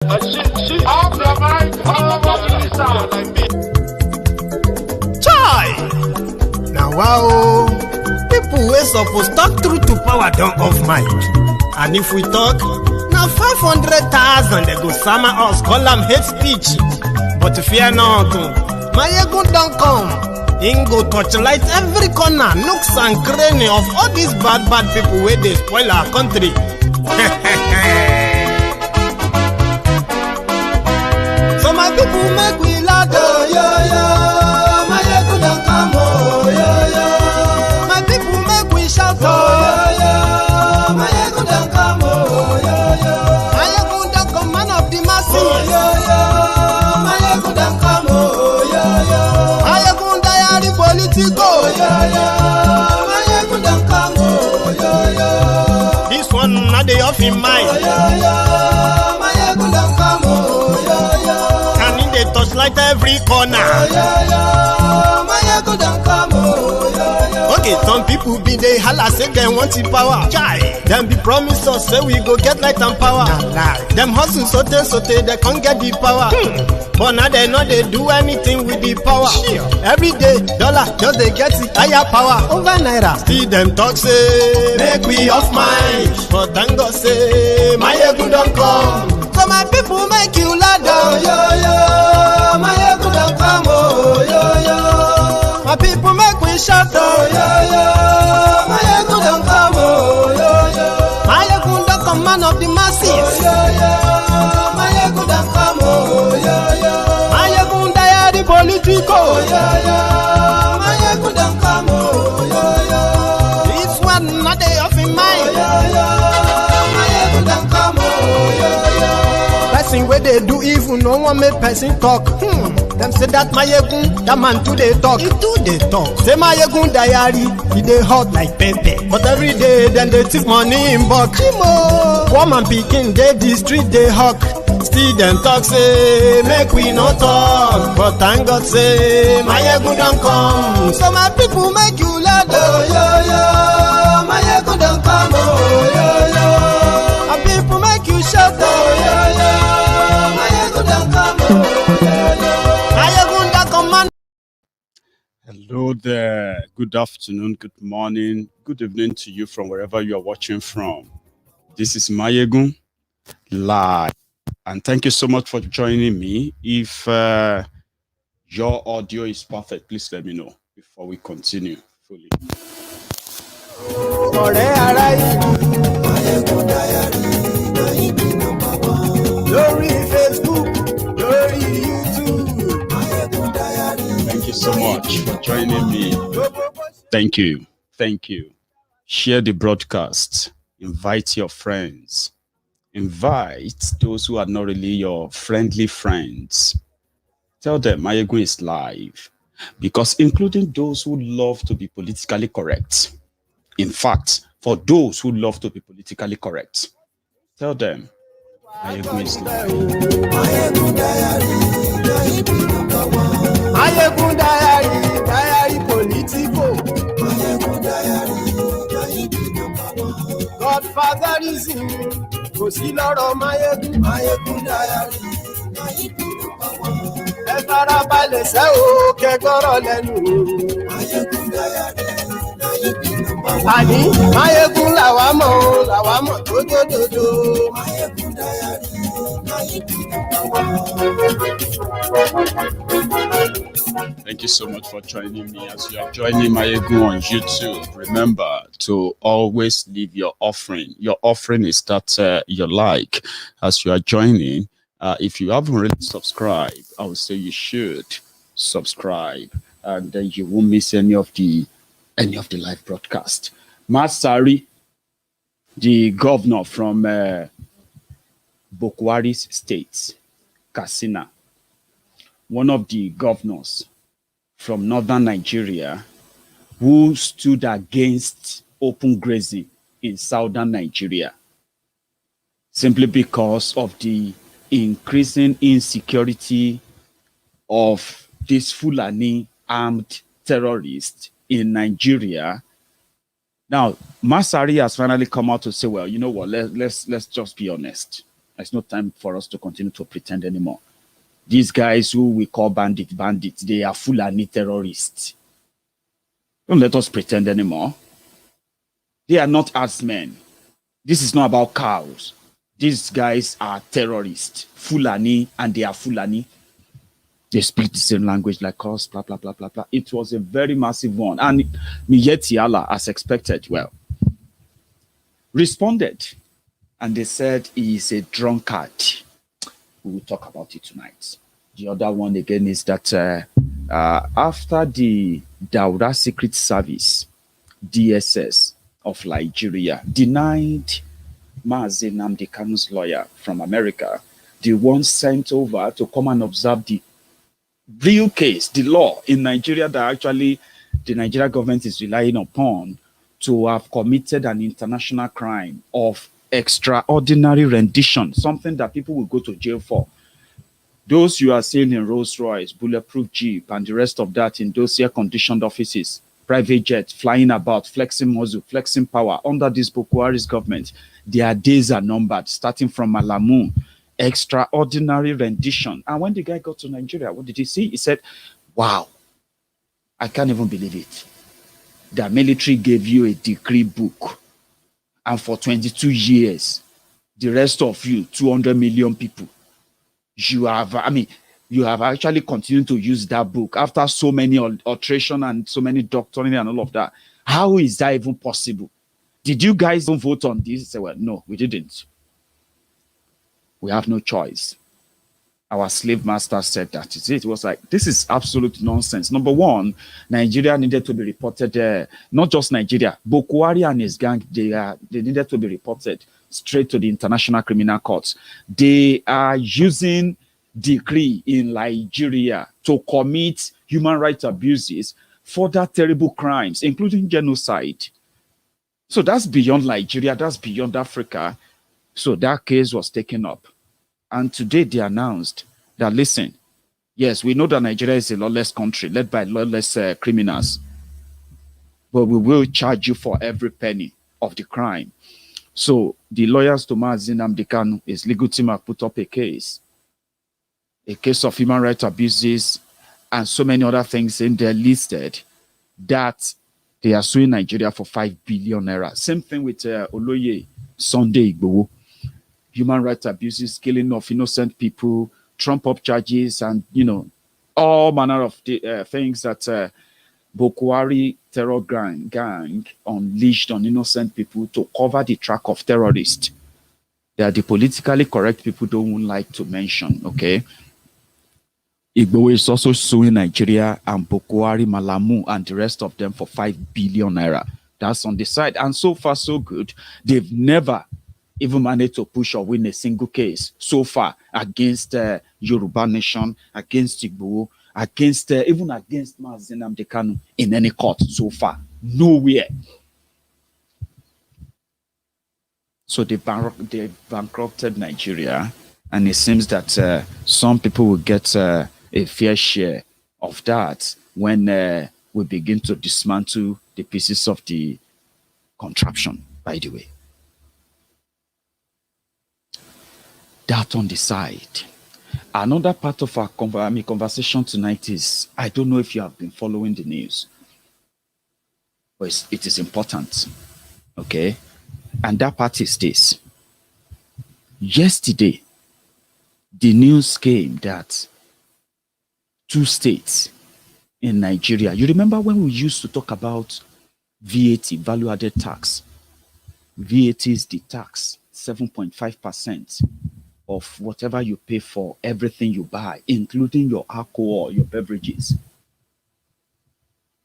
Chai! Now wow, people wey suppose talk truth to power don't off mic. And if we talk, now 500,000 they go summer us, call them hate speech. But fear not, Maiyegun don't come. Ingo torchlight every corner, nooks and cranny of all these bad people where they spoil our country. So my people make we laugh, oh, yo, yo. Maiyegun don't come, oh, yo, yo. My people make we shout, oh, yo, yo. Maiyegun don't come, oh, yo, yo. Maiyegun don't come, man of the masses, oh, yo, yo. Maiyegun don't come, oh, yo, yo. Maiyegun diary Politico, oh, yo, yo. Maiyegun don't come, oh, yo, yo. This one not the off in mind, oh, yo, yo. Maiyegun don't come, oh, yo, yo. Can in the touchlight every corner, oh, yo, yo. Maiyegun don't come, oh, yo, yo. Okay, some people be they holla say they want the power. Chai, them be promise us say we go get light and power. Them hustle sote they can't get the power. But now they know they do anything with the power. Every day, dollar just they get it higher power over naira. Still them talk say make we off mind. But thank God say Maiyegun don't come. So my people make you ladder, oh, yo, yo. Maiyegun don't come, oh, yo, yo. My people make we shout, oh, yo, yo. Maiyegun don't come, oh, yo, yo. Maiyegun don't come, man of the masses, oh, yo, yo. Maiyegun don't come, oh, yo, yo. Maiyegun diary Politico, oh, yo, yo. Maiyegun don't come, oh, yo, yo. This one not they off in mind, oh, yo, yo. Maiyegun don't come, oh, yo, yo. Person where they do evil, no one make person talk. Them say that Maiyegun, that man too they talk. He too they talk. Say Maiyegun diary, he they hot like pepper. But every day, then they take money in bulk. Woman picking, they the street they hawk. Still them talk say, make we no talk. But thank God say, Maiyegun don't come. So my people make you laugh, oh, yo, yo. Maiyegun don't come, oh, yo, yo. My people make you shout, oh, yo, yo. Maiyegun don't come, oh, yo, yo. Maiyegun don't come, man. Hello there. Good afternoon, good morning, good evening to you from wherever you are watching from. This is Maiyegun live. And thank you so much for joining me. If your audio is perfect, please let me know before we continue fully. Glory Facebook, glory YouTube. Thank you so much for joining me. Thank you. Thank you. Share the broadcast. Invite your friends. Invite those who are not really your friendly friends. Tell them Maiyegun is live. Because including those who love to be politically correct. In fact, for those who love to be politically correct, tell them Maiyegun is live. Maiyegun diary Politico. Godfatherism, kò sí lọ́rọ̀ Maiyegun diary. Ẹ farabalẹ̀ sẹ́ o, kẹ́gbọ́rọ̀ lẹ́nu. Àní Maiyegun làwa mọ̀ tó dòdòdò. Thank you so much for joining me. As you are joining Maiyegun on YouTube, remember to always leave your offering. Your offering is that you like. As you are joining, if you haven't really subscribed, I would say you should subscribe, and then you won't miss any of the live broadcast. Masari, the governor from Bokwari's state, Katsina, one of the governors from northern Nigeria who stood against open grazing in southern Nigeria simply because of the increasing insecurity of these Fulani armed terrorists in Nigeria. Now, Masari has finally come out to say, well, you know what, let's just be honest. There's no time for us to continue to pretend anymore. These guys who we call bandits, they are Fulani terrorists. Don't let us pretend anymore. They are not herdsmen. This is not about cows. These guys are terrorists, Fulani, and they are Fulani. They speak the same language like us, blah, blah, blah, blah, blah. It was a very massive one. And Miyetti, Allah, as expected, well, responded. And they said he is a drunkard. We will talk about it tonight. The other one again is that after the Daura Secret Service, DSS of Liejiriya, denied NNamdi Kanu's lawyer from America, the one sent over to come and observe the real case, the law in Nigeria that actually the Nigerian government is relying upon to have committed an international crime of extraordinary rendition, something that people will go to jail for. Those you are seeing in Rolls Royce, bulletproof Jeep, and the rest of that in those air-conditioned offices, private jets, flying about, flexing muscle, flexing power under this Boko Haram's government, their days are numbered, starting from Malamu. Extraordinary rendition. And when the guy got to Nigeria, what did he see? He said, wow, I can't even believe it. The military gave you a decree book. And for 22 years, the rest of you, 200 million people, you have actually continued to use that book after so many alteration and so many doctrine and all of that. How is that even possible? Did you guys don't vote on this? He said, well, no, we didn't. We have no choice. Our slave master said that. It was like, this is absolute nonsense. Number one, Nigeria needed to be reported, not just Nigeria, Boko Haram and his gang, they needed to be reported straight to the International Criminal Court. They are using decree in Liejiriya to commit human rights abuses, further terrible crimes, including genocide. So that's beyond Nigeria, that's beyond Africa. So that case was taken up. And today they announced that, listen, yes, we know that Nigeria is a lawless country led by lawless criminals, but we will charge you for every penny of the crime. So the lawyers to NNamdi Kanu, his legal team have put up a case of human rights abuses and so many other things in there listed that they are suing Nigeria for 5 billion naira. Same thing with Oloye, Sunday Igboho. Human rights abuses, killing of innocent people, trump up charges, and, you know, all manner of things that Boko Haram terror gang unleashed on innocent people to cover the track of terrorists. They are the politically correct people don't like to mention, okay? Igboho is also suing Nigeria and Boko Haram, Malamu, and the rest of them for 5 billion naira. That's on the side. And so far, so good. They've never even managed to push or win a single case so far against Yoruba Nation, against Igboho, against even against NNamdi Kanu in any court so far. Nowhere. So they bankrupted Nigeria, and it seems that some people will get a fair share of that when we begin to dismantle the pieces of the contraption, by the way. That on the side. Another part of our conversation tonight is, I don't know if you have been following the news, but it is important, okay? And that part is this. Yesterday, the news came that 2 states in Nigeria, you remember when we used to talk about VAT, value-added tax? VAT is the tax, 7.5% of whatever you pay for everything you buy, including your alcohol, your beverages.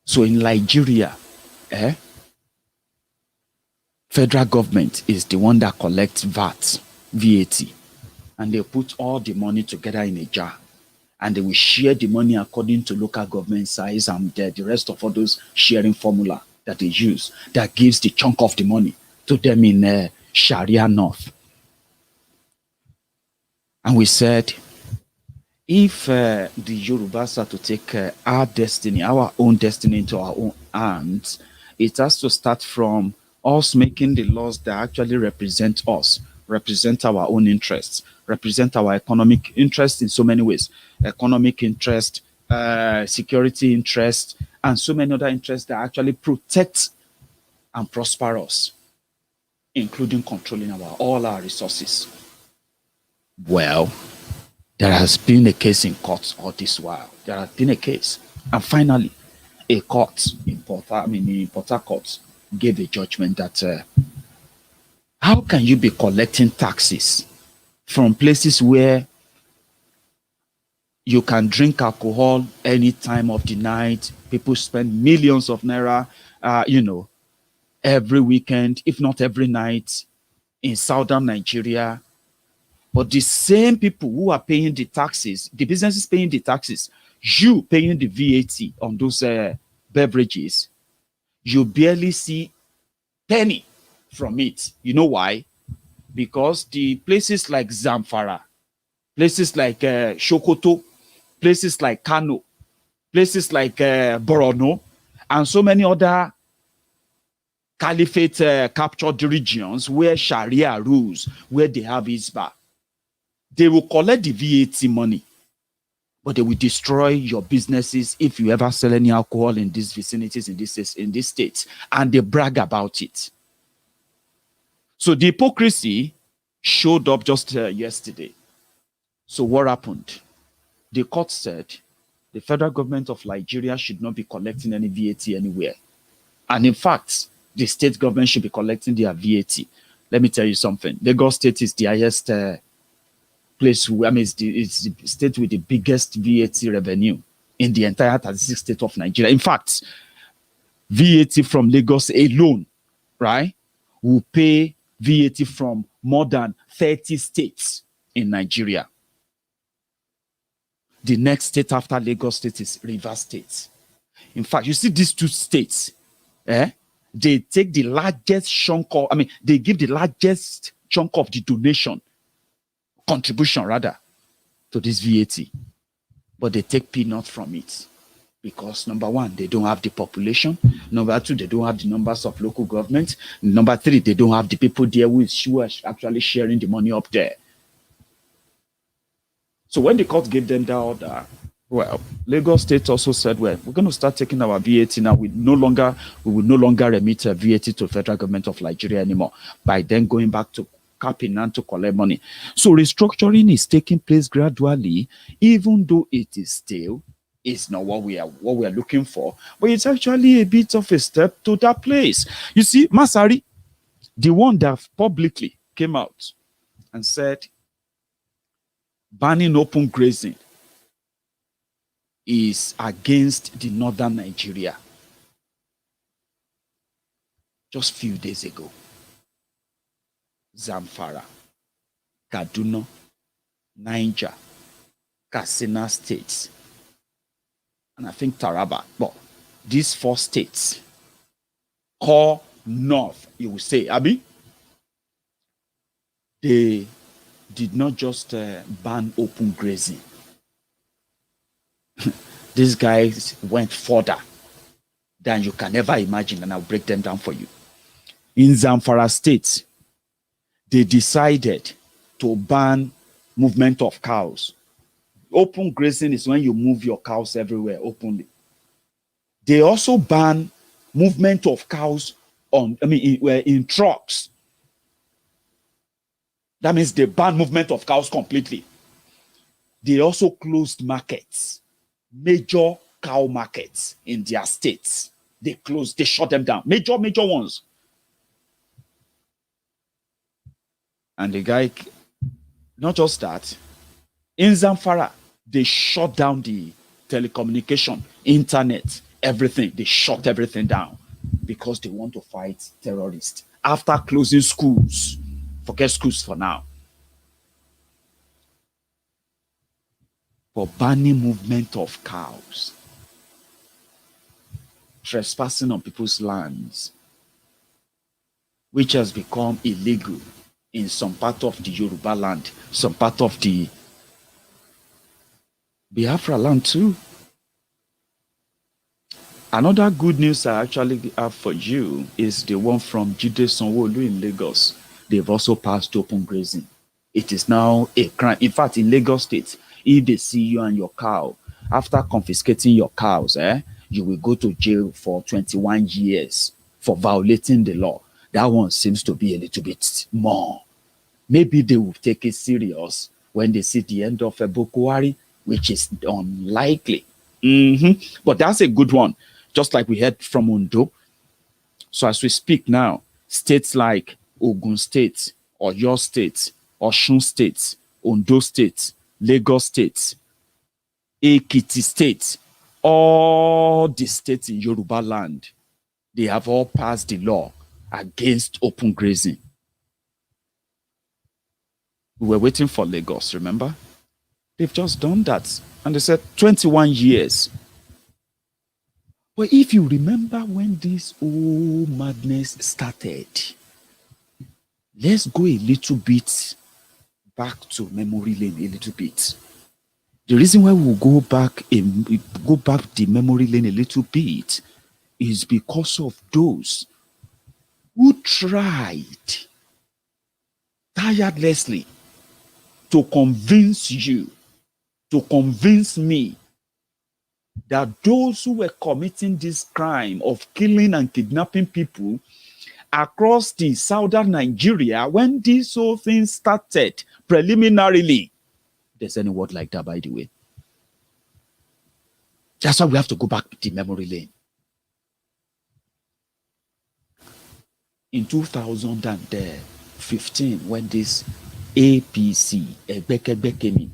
So in Nigeria, federal government is the one that collects VAT, and they put all the money together in a jar, and they will share the money according to local government size and the rest of all those sharing formula that they use that gives the chunk of the money to them in Sharia North. And we said, if the Yorubas are to take our destiny, our own destiny into our own hands, it has to start from us making the laws that actually represent us, represent our own interests, represent our economic interests in so many ways, economic interest, security interest, and so many other interests that actually protect and prosper us, including controlling all our resources. Well, there has been a case in court all this while. There has been a case. And finally, a court in Port Harcourt gave a judgment that how can you be collecting taxes from places where you can drink alcohol any time of the night? People spend millions of naira, every weekend, if not every night, in southern Nigeria. But the same people who are paying the taxes, the businesses paying the taxes, you paying the VAT on those beverages, you barely see penny from it. You know why? Because the places like Zamfara, places like Sokoto, places like Kanu, places like Borono, and so many other caliphate captured regions where Sharia rules, where they have Isba, they will collect the VAT money, but they will destroy your businesses if you ever sell any alcohol in these vicinities, in this state, and they brag about it. So the hypocrisy showed up just yesterday. So what happened? The court said the federal government of Nigeria should not be collecting any VAT anywhere. And in fact, the state government should be collecting their VAT. Let me tell you something. Lagos State is the highest place, it's the state with the biggest VAT revenue in the entire 36 state of Nigeria. In fact, VAT from Lagos alone, right, will pay VAT from more than 30 states in Nigeria. The next state after Lagos State is Rivers State. In fact, you see these two states, they take the largest chunk of, they give the largest chunk of the contribution rather, to this VAT. But they take peanuts from it. Because number one, they don't have the population. Number two, they don't have the numbers of local government. Number three, they don't have the people there who are actually sharing the money up there. So when the court gave them that order, well, Lagos State also said, well, we're going to start taking our VAT now. We will no longer remit a VAT to the federal government of Nigeria anymore, by then going back to capping and to collect money. So restructuring is taking place gradually, even though it is still not what we are looking for, but it's actually a bit of a step to that place. You see, Masari, the one that publicly came out and said banning open grazing is against the northern Nigeria. Just a few days ago, Zamfara, Kaduna, Niger, Katsina states, and I think Taraba, but these four states, core north, you will say, Abi, they did not just ban open grazing. These guys went further than you can ever imagine, and I'll break them down for you. In Zamfara state, they decided to ban movement of cows. Open grazing is when you move your cows everywhere openly. They also ban movement of cows in trucks. That means they ban movement of cows completely. They also closed markets, major cow markets in their states. They shut them down, major ones. And the guy, not just that, in Zamfara, they shut down the telecommunication, internet, everything. They shut everything down because they want to fight terrorists. After closing schools, forget schools for now, for banning movement of cows, trespassing on people's lands, which has become illegal in some part of the Yoruba land, some part of the Biafra land too. Another good news I actually have for you is the one from Jide Sanwo-Olu in Lagos. they've also passed open grazing. It is now a crime. In fact, in Lagos State, if they see you and your cow, after confiscating your cows, you will go to jail for 21 years for violating the law. That one seems to be a little bit more. Maybe they will take it serious when they see the end of a Boko Haram, which is unlikely. But that's a good one, just like we heard from Ondo. So as we speak now, states like Ogun State, Oyo State, Osun State, Ondo State, Lagos State, Ekiti State, all the states in Yoruba land, they have all passed the law against open grazing. We were waiting for Lagos, remember? They've just done that. And they said 21 years. But if you remember when this whole madness started, let's go a little bit back to memory lane a little bit. The reason why we will go back the memory lane a little bit is because of those who tried tirelessly to convince you, to convince me that those who were committing this crime of killing and kidnapping people across the southern Nigeria, when this whole thing started preliminarily, there's any word like that, by the way. That's why we have to go back to the memory lane. In 2015, when this APC, Egbekegbe, came in,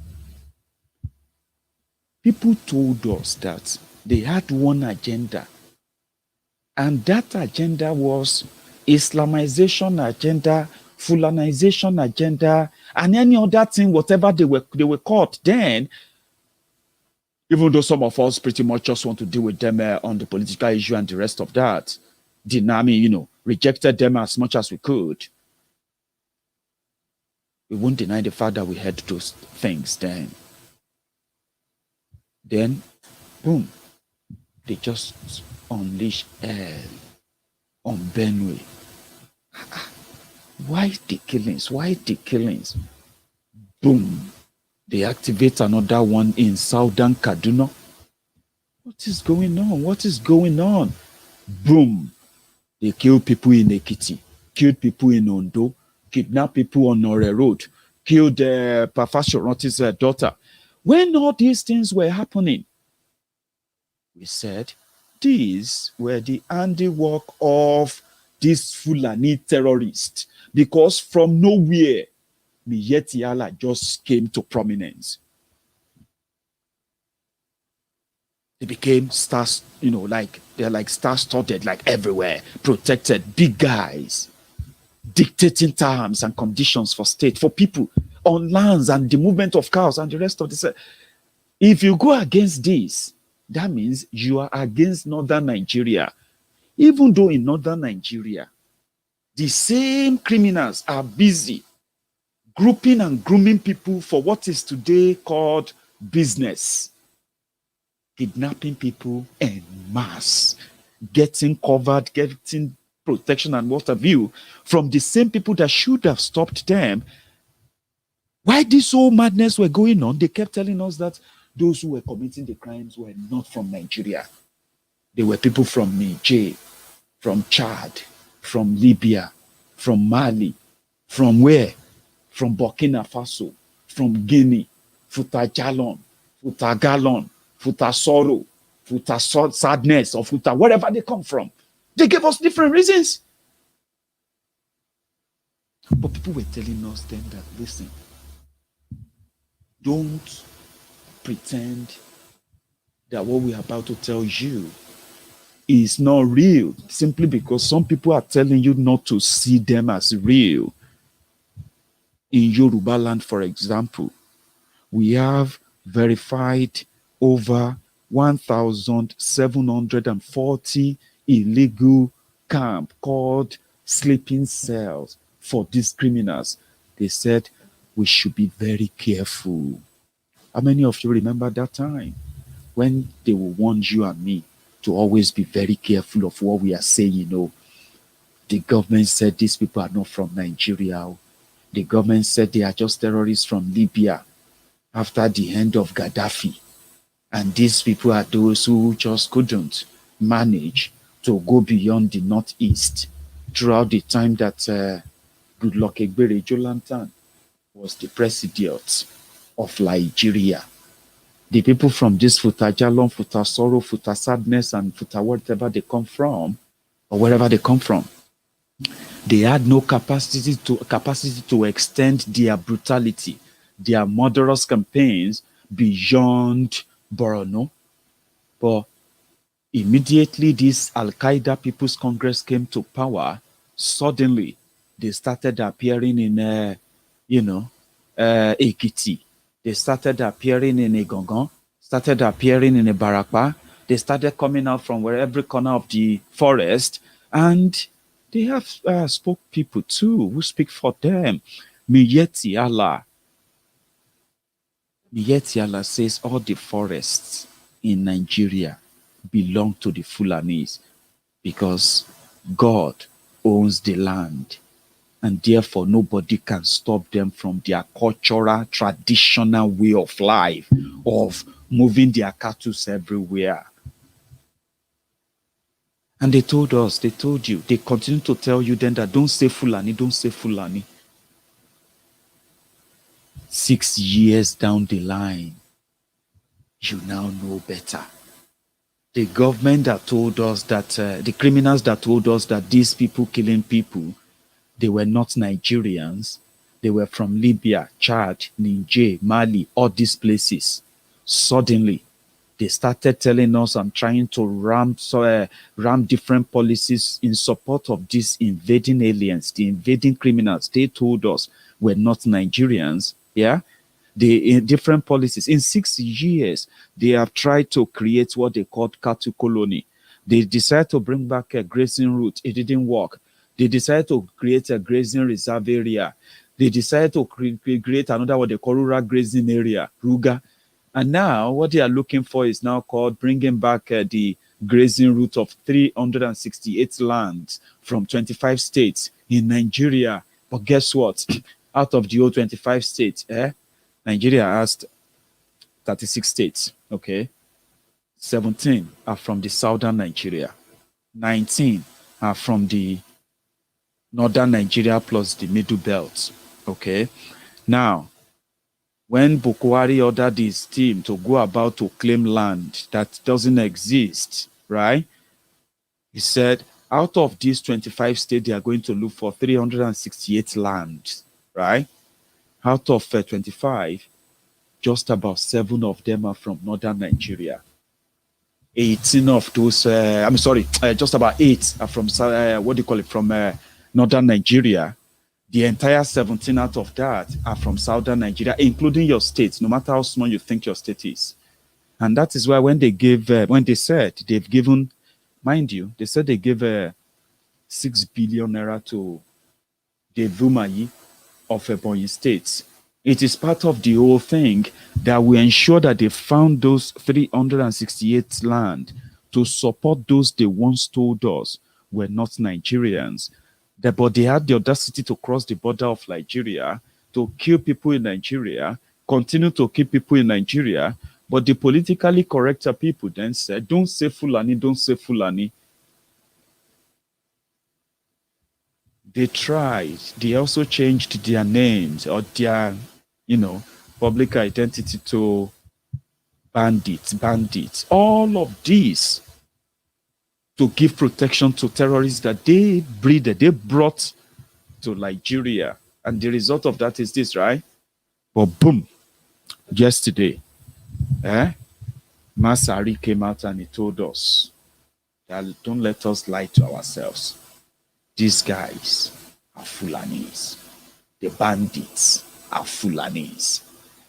people told us that they had one agenda, and that agenda was Islamization agenda, Fulanization agenda, and any other thing, whatever they were called then, even though some of us pretty much just want to deal with them on the political issue and the rest of that. The Army, rejected them as much as we could. We won't deny the fact that we had those things then. Then, boom, they just unleashed hell on Benue. Why the killings? Why the killings? Boom, they activate another one in southern Kaduna. What is going on? What is going on? Boom, they kill people in Ekiti, killed people in Ondo, kidnapped people on Ore Road, killed Pafasoranti's daughter. When all these things were happening, we said these were the handiwork of this Fulani terrorist, because from nowhere, Miyetti Allah just came to prominence. They became stars, they're like star-studded, like everywhere, protected, big guys, dictating terms and conditions for state, for people on lands and the movement of cows and the rest of this. If you go against this, that means you are against northern Nigeria. Even though in northern Nigeria, the same criminals are busy grouping and grooming people for what is today called business, kidnapping people en masse, getting covered, getting protection and what have you from the same people that should have stopped them. Why this whole madness were going on, they kept telling us that those who were committing the crimes were not from Nigeria. They were people from Niger, from Chad, from Libya, from Mali, from where? From Burkina Faso, from Guinea, Futa Jalon, Futa Galon, Futa Sorrow, Futa Sadness, or Futa wherever they come from. They gave us different reasons. But people were telling us then that, listen, don't pretend that what we're about to tell you is not real, simply because some people are telling you not to see them as real. In Yoruba land, for example, we have verified over 1,740 illegal camp called sleeping cells for these criminals. They said we should be very careful. How many of you remember that time when they will warn you and me to always be very careful of what we are saying? The government said these people are not from Nigeria. The government said they are just terrorists from Libya after the end of Gaddafi. And these people are those who just couldn't manage to go beyond the northeast throughout the time that Goodluck Egbere Jonathan was the president of Liejiriya. The people from this Futa Jalon, Futa Sorrow, Futa Sadness, and Futa whatever they come from, or wherever they come from, they had no capacity to extend their brutality, their murderous campaigns beyond Borno. But immediately this Al-Qaeda People's Congress came to power, suddenly they started appearing in, Ekiti. They started appearing in Egongon, started appearing in Barakpa. They started coming out from every corner of the forest, and they have spoke people too who speak for them. Miyetti Allah says all the forests in Nigeria belong to the Fulanis because God owns the land, and therefore nobody can stop them from their cultural, traditional way of life of moving their cattle everywhere. And they told us, they told you, they continue to tell you then that don't say Fulani, don't say Fulani. 6 years down the line, you now know better. The government that told us that, the criminals that told us that these people killing people, they were not Nigerians. They were from Libya, Chad, Niger, Mali, all these places. Suddenly, they started telling us and trying to ram different policies in support of these invading aliens, the invading criminals. They told us were not Nigerians. Yeah, in different policies. In 6 years, they have tried to create what they called cattle colony. They decided to bring back a grazing route. It didn't work. They decided to create a grazing reserve area. They decided to create another what they call rural grazing area, Ruga. And now what they are looking for is now called bringing back the grazing route of 368 lands from 25 states in Nigeria. But guess what? Out of the whole 25 states, Nigeria has 36 states, okay? 17 are from the southern Nigeria. 19 are from the northern Nigeria plus the middle belt, okay? Now, when Bukwari ordered his team to go about to claim land that doesn't exist, right? He said, out of these 25 states, they are going to look for 368 lands, right? Out of 25, just about 7 of them are from northern Nigeria. 18 of those, just about 8 are from, from northern Nigeria. The entire 17 out of that are from southern Nigeria, including your state, no matter how small you think your state is. And that is why when they gave, when they said they've given, mind you, they said they gave 6 billion naira to the Vumayi of Ebonyi State. It is part of the whole thing that we ensure that they found those 368 land to support those they once told us were not Nigerians. But they had the audacity to cross the border of Nigeria, to kill people in Nigeria, continue to kill people in Nigeria. But the politically correct people then said, don't say Fulani, don't say Fulani. They tried. They also changed their names or their, public identity to bandits. All of these to give protection to terrorists that they brought to Nigeria. And the result of that is this, right? But boom, yesterday, Masari came out and he told us that don't let us lie to ourselves. These guys are Fulanis. The bandits are Fulanis.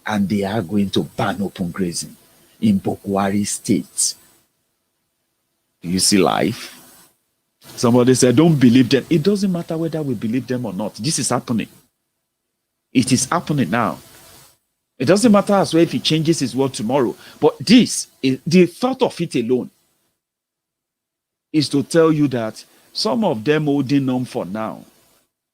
And they are going to ban open grazing in Bokwari State. Do you see life? Somebody said, don't believe them. It doesn't matter whether we believe them or not. This is happening. It is happening now. It doesn't matter as well if he changes his word tomorrow. But this, the thought of it alone is to tell you that some of them holding on for now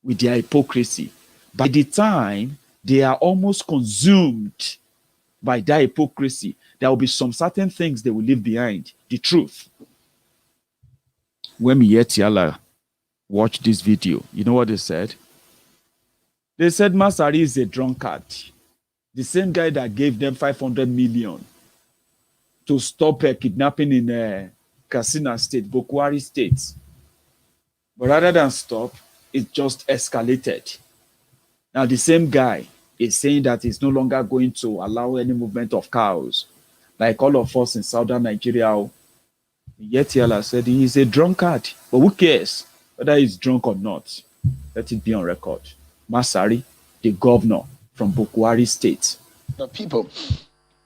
with their hypocrisy, By the time they are almost consumed by that hypocrisy, there will be some certain things they will leave behind. The truth. When Miyetti watched this video, you know what they said? They said Masari is a drunkard. The same guy that gave them 500 million to stop kidnapping in Katsina state, Bokwari state. But rather than stop, it just escalated. Now the same guy is saying that he's no longer going to allow any movement of cows. Like all of us in southern Nigeria, Miyetti said he is a drunkard. But who cares whether he's drunk or not? Let it be on record. Masari, the governor from Bokwari state. The people,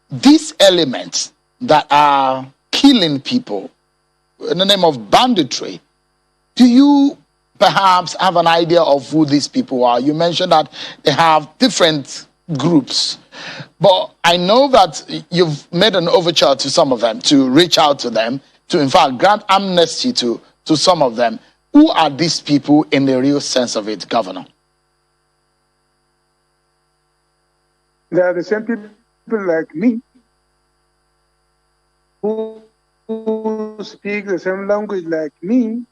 these elements that are killing people in the name of banditry, do you perhaps have an idea of who these people are? You mentioned that they have different groups, but I know that you've made an overture to some of them, to reach out to them, to in fact grant amnesty to some of them. Who are these people in the real sense of it, Governor? They are the same people like me who speak the same language like me,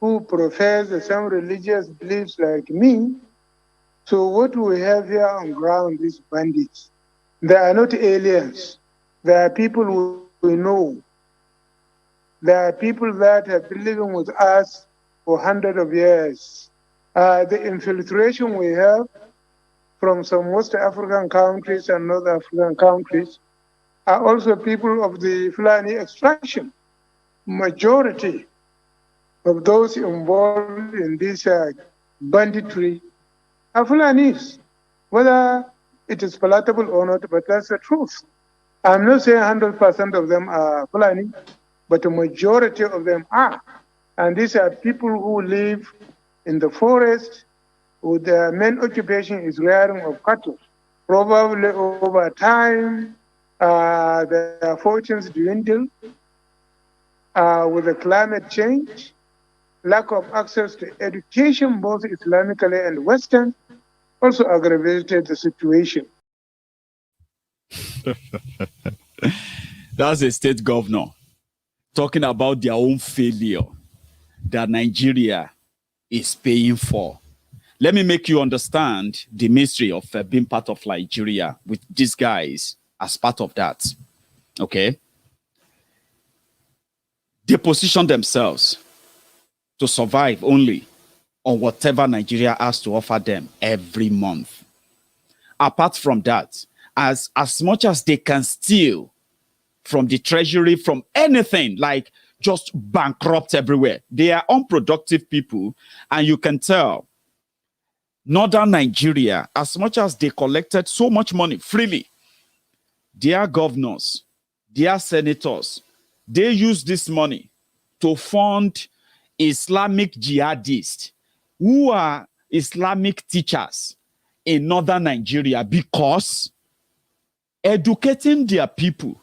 who profess the same religious beliefs like me. So what we have here on ground, these bandits, they are not aliens. They are people we know. They are people that have been living with us for hundreds of years. The infiltration we have from some West African countries and North African countries are also people of the Fulani extraction. Majority of those involved in this banditry are Fulanis, whether it is palatable or not, but that's the truth. I'm not saying 100% of them are Fulani, but the majority of them are. And these are people who live in the forest, with their main occupation is rearing of cattle. Probably over time, their fortunes dwindle with the climate change, lack of access to education, both Islamically and Western, also aggravated the situation. That's a state governor talking about their own failure that Nigeria is paying for. Let me make you understand the mystery of being part of Nigeria with these guys as part of that. Okay? They position themselves to survive only on whatever Nigeria has to offer them every month. Apart from that, as much as they can steal from the treasury, from anything, like just bankrupt everywhere. They are unproductive people, and you can tell Northern Nigeria, as much as they collected so much money freely, their governors, their senators, they use this money to fund Islamic jihadists who are Islamic teachers in Northern Nigeria, because educating their people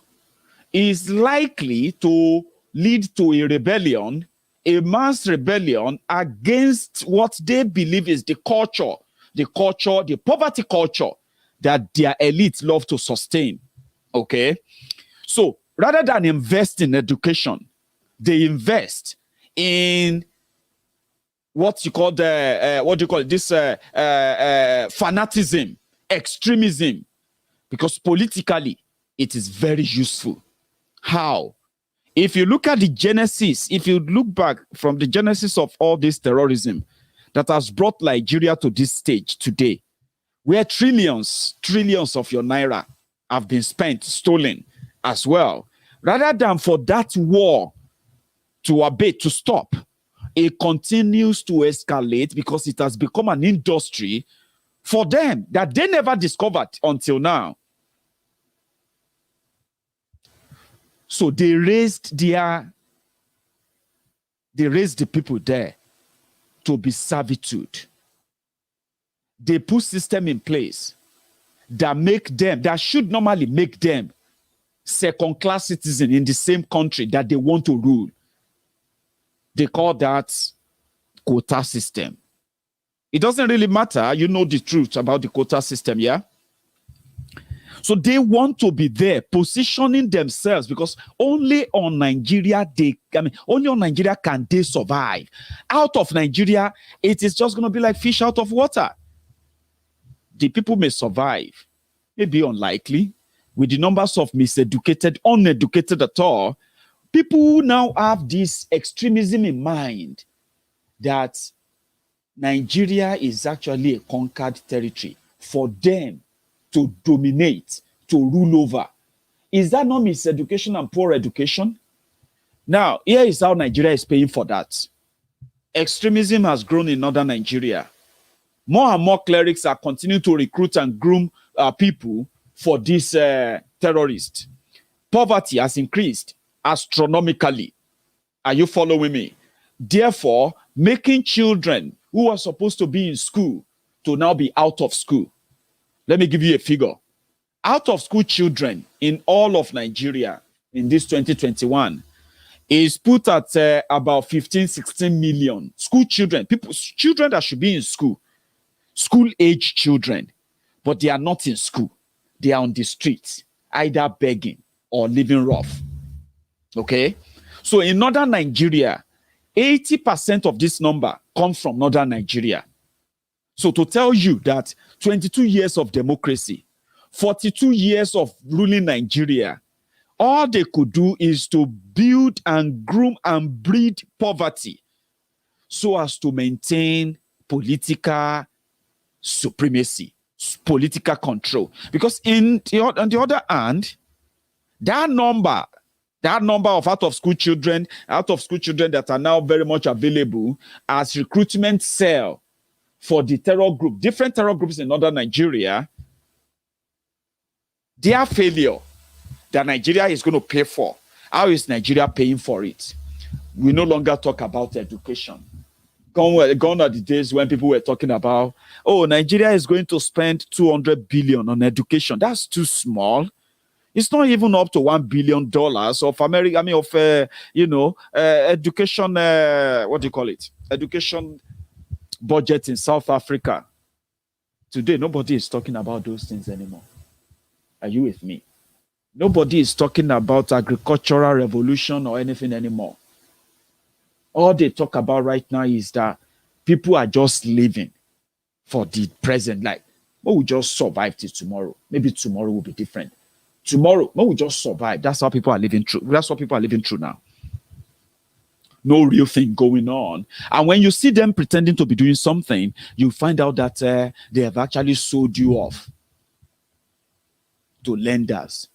is likely to lead to a rebellion, a mass rebellion against what they believe is the poverty culture that their elites love to sustain. Okay? So rather than invest in education, they invest in what you call fanatism, extremism, because politically it is very useful. How? If you look at the genesis, if you look back from the genesis of all this terrorism that has brought Nigeria to this stage today, where trillions of your naira have been spent, stolen as well, rather than for that war to abate, to stop, it continues to escalate because it has become an industry for them that they never discovered until now. So they raised the people there to be servitude. They put system in place that should normally make them second-class citizens in the same country that they want to rule. They call that quota system. It doesn't really matter. You know the truth about the quota system, yeah? So they want to be there, positioning themselves, because only on Nigeria only on Nigeria can they survive. Out of Nigeria, it is just going to be like fish out of water. The people may survive, maybe unlikely, with the numbers of miseducated, uneducated at all. People who now have this extremism in mind that Nigeria is actually a conquered territory for them to dominate, to rule over. Is that not miseducation and poor education? Now, here is how Nigeria is paying for that. Extremism has grown in northern Nigeria. More and more clerics are continuing to recruit and groom people for these terrorists. Poverty has increased astronomically. Are you following me? Therefore, making children who are supposed to be in school to now be out of school. Let me give you a figure. Out of school children in all of Nigeria in this 2021 is put at about 15, 16 million. School children, children that should be in school, school-age children, but they are not in school. They are on the streets, either begging or living rough. Okay? So in northern Nigeria, 80% of this number comes from northern Nigeria. So to tell you that 22 years of democracy, 42 years of ruling Nigeria, all they could do is to build and groom and breed poverty so as to maintain political supremacy, political control. Because on the other hand, that number of out-of-school children that are now very much available as recruitment cell for the terror group, different terror groups in northern Nigeria, their failure that Nigeria is going to pay for. How is Nigeria paying for it? We no longer talk about education. Gone are the days when people were talking about, oh, Nigeria is going to spend 200 billion on education. That's too small. It's not even up to $1 billion of America. I mean, of education. What do you call it? Education budget in South Africa. Today, nobody is talking about those things anymore. Are you with me? Nobody is talking about agricultural revolution or anything anymore. All they talk about right now is that people are just living for the present life. We will just survive till tomorrow. Maybe tomorrow will be different. Tomorrow, we will just survive. That's how people are living through. That's what people are living through now. No real thing going on. And when you see them pretending to be doing something, you find out that they have actually sold you off to lenders.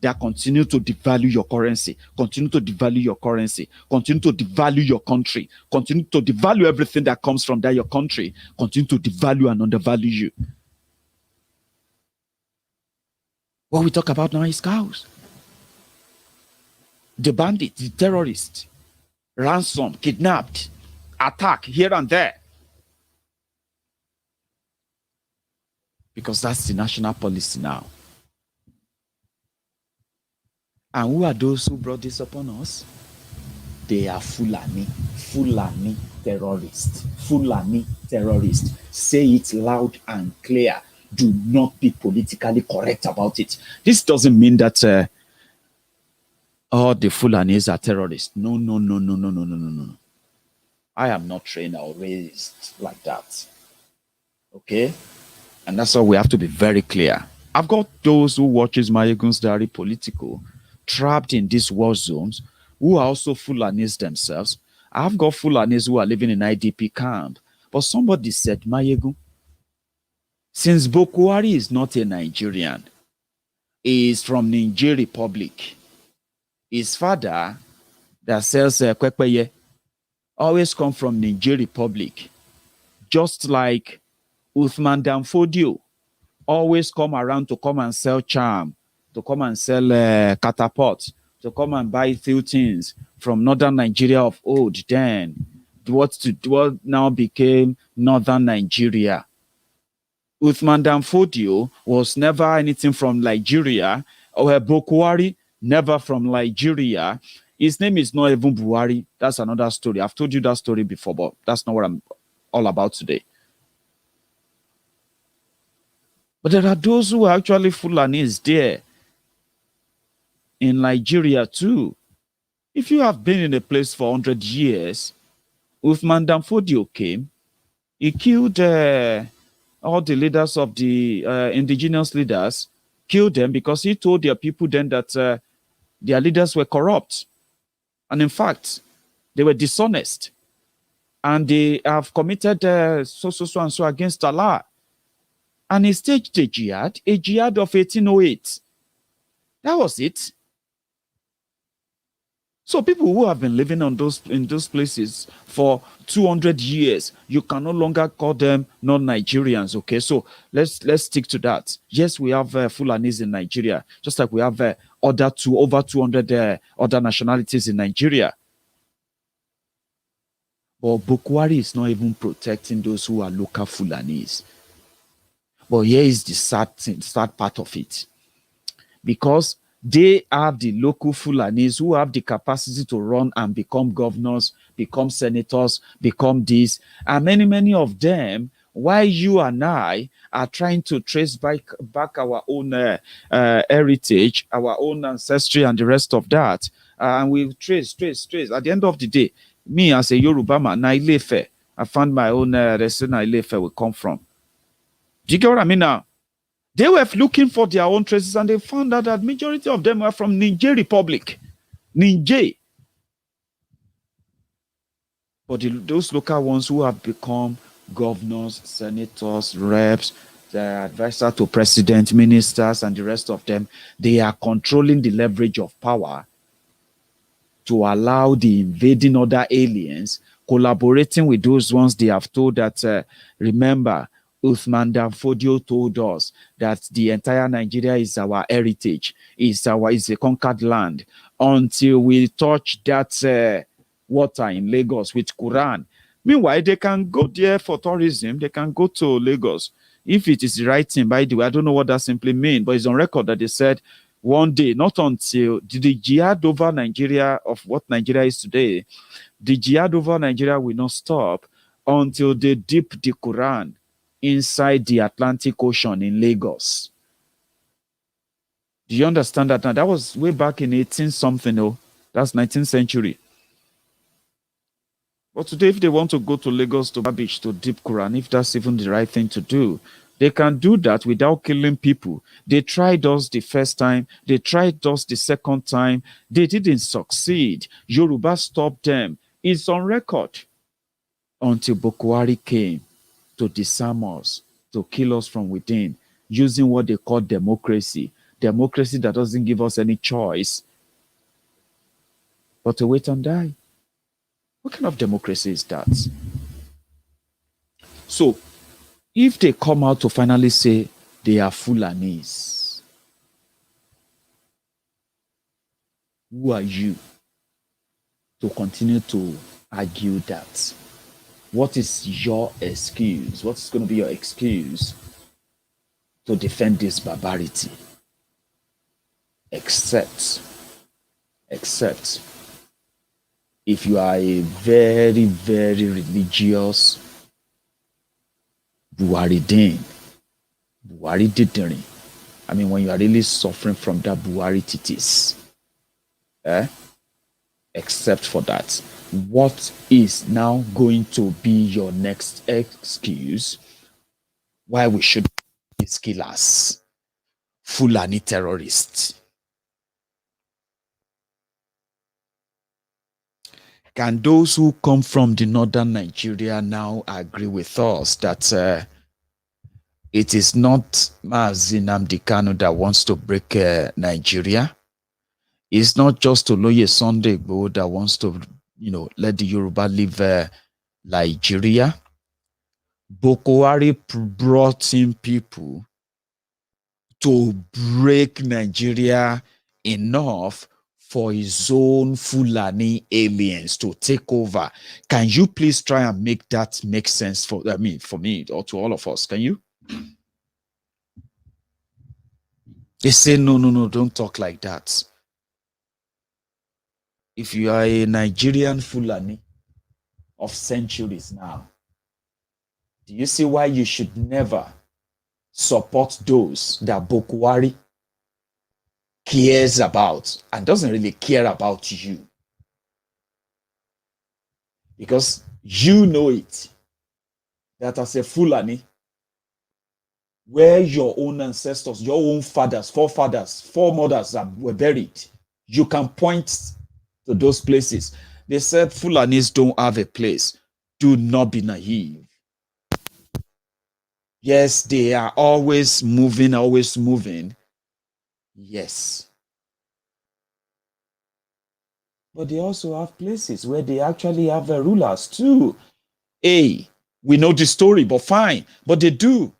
They are continue to devalue your currency, continue to devalue your currency, continue to devalue your country, continue to devalue everything that comes from that your country, continue to devalue and undervalue you. What we talk about now is cows. The bandits, the terrorists, ransom, kidnapped, attack here and there. Because that's the national policy now. And who are those who brought this upon us? They are Fulani terrorists. Fulani terrorists. Say it loud and clear. Do not be politically correct about it. This doesn't mean that all the Fulanis are terrorists. No. I am not trained or raised like that. Okay? And that's why we have to be very clear. I've got those who watches Maiyegun's diary Politico trapped in these war zones who are also Fulanis themselves. I've got Fulanis who are living in IDP camp. But somebody said, Maiyegun, since Boko Haram is not a Nigerian, he is from Nigerian Republic. His father that sells kwekpeye always come from Nigerian Republic. Just like Uthman Danfodio always come around to come and sell charm, to come and sell catapult, to come and buy few things from northern Nigeria of old then. What now became northern Nigeria. Uthman Danfodio was never anything from Nigeria, or Boko Haram, never from Nigeria. His name is not even Buhari. That's another story. I've told you that story before, but that's not what all about today. But there are those who are actually Fulanis there in Nigeria too. If you have been in a place for 100 years, Uthman Danfodio came, he killed all the leaders of the indigenous leaders, killed them because he told their people then that their leaders were corrupt. And in fact, they were dishonest. And they have committed so and so against Allah. And he staged a jihad of 1808. That was it. So people who have been living in those places for 200 years, you can no longer call them non-Nigerians. Okay, so let's stick to that. Yes, we have Fulanis in Nigeria, just like we have over 200 other nationalities in Nigeria. But Bukwari is not even protecting those who are local Fulanis. But here is the sad part of it, because they are the local Fulanis who have the capacity to run and become governors, become senators, become this. And many of them, while you and I are trying to trace back our own heritage, our own ancestry and the rest of that, and we trace. At the end of the day, me as a Yoruba man, Nailefe, I found my own Nailefe will come from. Do you get what I mean now? They were looking for their own traces and they found out that majority of them were from Nigerian Republic. Niger. But those local ones who have become governors, senators, reps, the advisor to president, ministers, and the rest of them, they are controlling the leverage of power to allow the invading other aliens, collaborating with those ones they have told that, remember, Uthman Danfodio told us that the entire Nigeria is our heritage, is a conquered land. Until we touch that water in Lagos with Quran. Meanwhile, they can go there for tourism. They can go to Lagos. If it is the right thing, by the way, I don't know what that simply means, but it's on record that they said one day, not until the jihad over Nigeria of what Nigeria is today, the jihad over Nigeria will not stop until they dip the Quran inside the Atlantic Ocean in Lagos. Do you understand that now? That was way back in 18-something, oh. That's 19th century. But today, if they want to go to Lagos, to Beach, to dip Quran, if that's even the right thing to do, they can do that without killing people. They tried us the first time. They tried us the second time. They didn't succeed. Yoruba stopped them. It's on record. Until Bukwari came to disarm us, to kill us from within, using what they call democracy. Democracy that doesn't give us any choice but to wait and die. What kind of democracy is that? So, if they come out to finally say they are Fulanis, who are you to continue to argue that? What is your excuse? What's going to be your excuse to defend this barbarity? Except if you are a very, very religious Buhari Didiri. I mean, when you are really suffering from that Buhari titis, except for that, what is now going to be your next excuse why we should be killers, Fulani terrorists? Can those who come from the northern Nigeria now agree with us that it is not NNamdi Kanu that wants to break Nigeria? It's not just Oloye Sunday Igboho that wants to, let the Yoruba live liejiriya. Boko Haram brought in people to break Nigeria enough for his own Fulani aliens to take over. Can you please try and make that make sense for me or to all of us? Can you? They say, no, don't talk like that. If you are a Nigerian Fulani of centuries now, Do you see why you should never support those that Bokwari cares about and doesn't really care about you? Because you know it, that as a Fulani, where your own ancestors, your own fathers, forefathers, foremothers were buried, you can point to those places. They said Fulanis don't have a place. Do not be naive. Yes, they are always moving, always moving. Yes. But they also have places where they actually have rulers too. Hey, we know the story, but fine. But they do.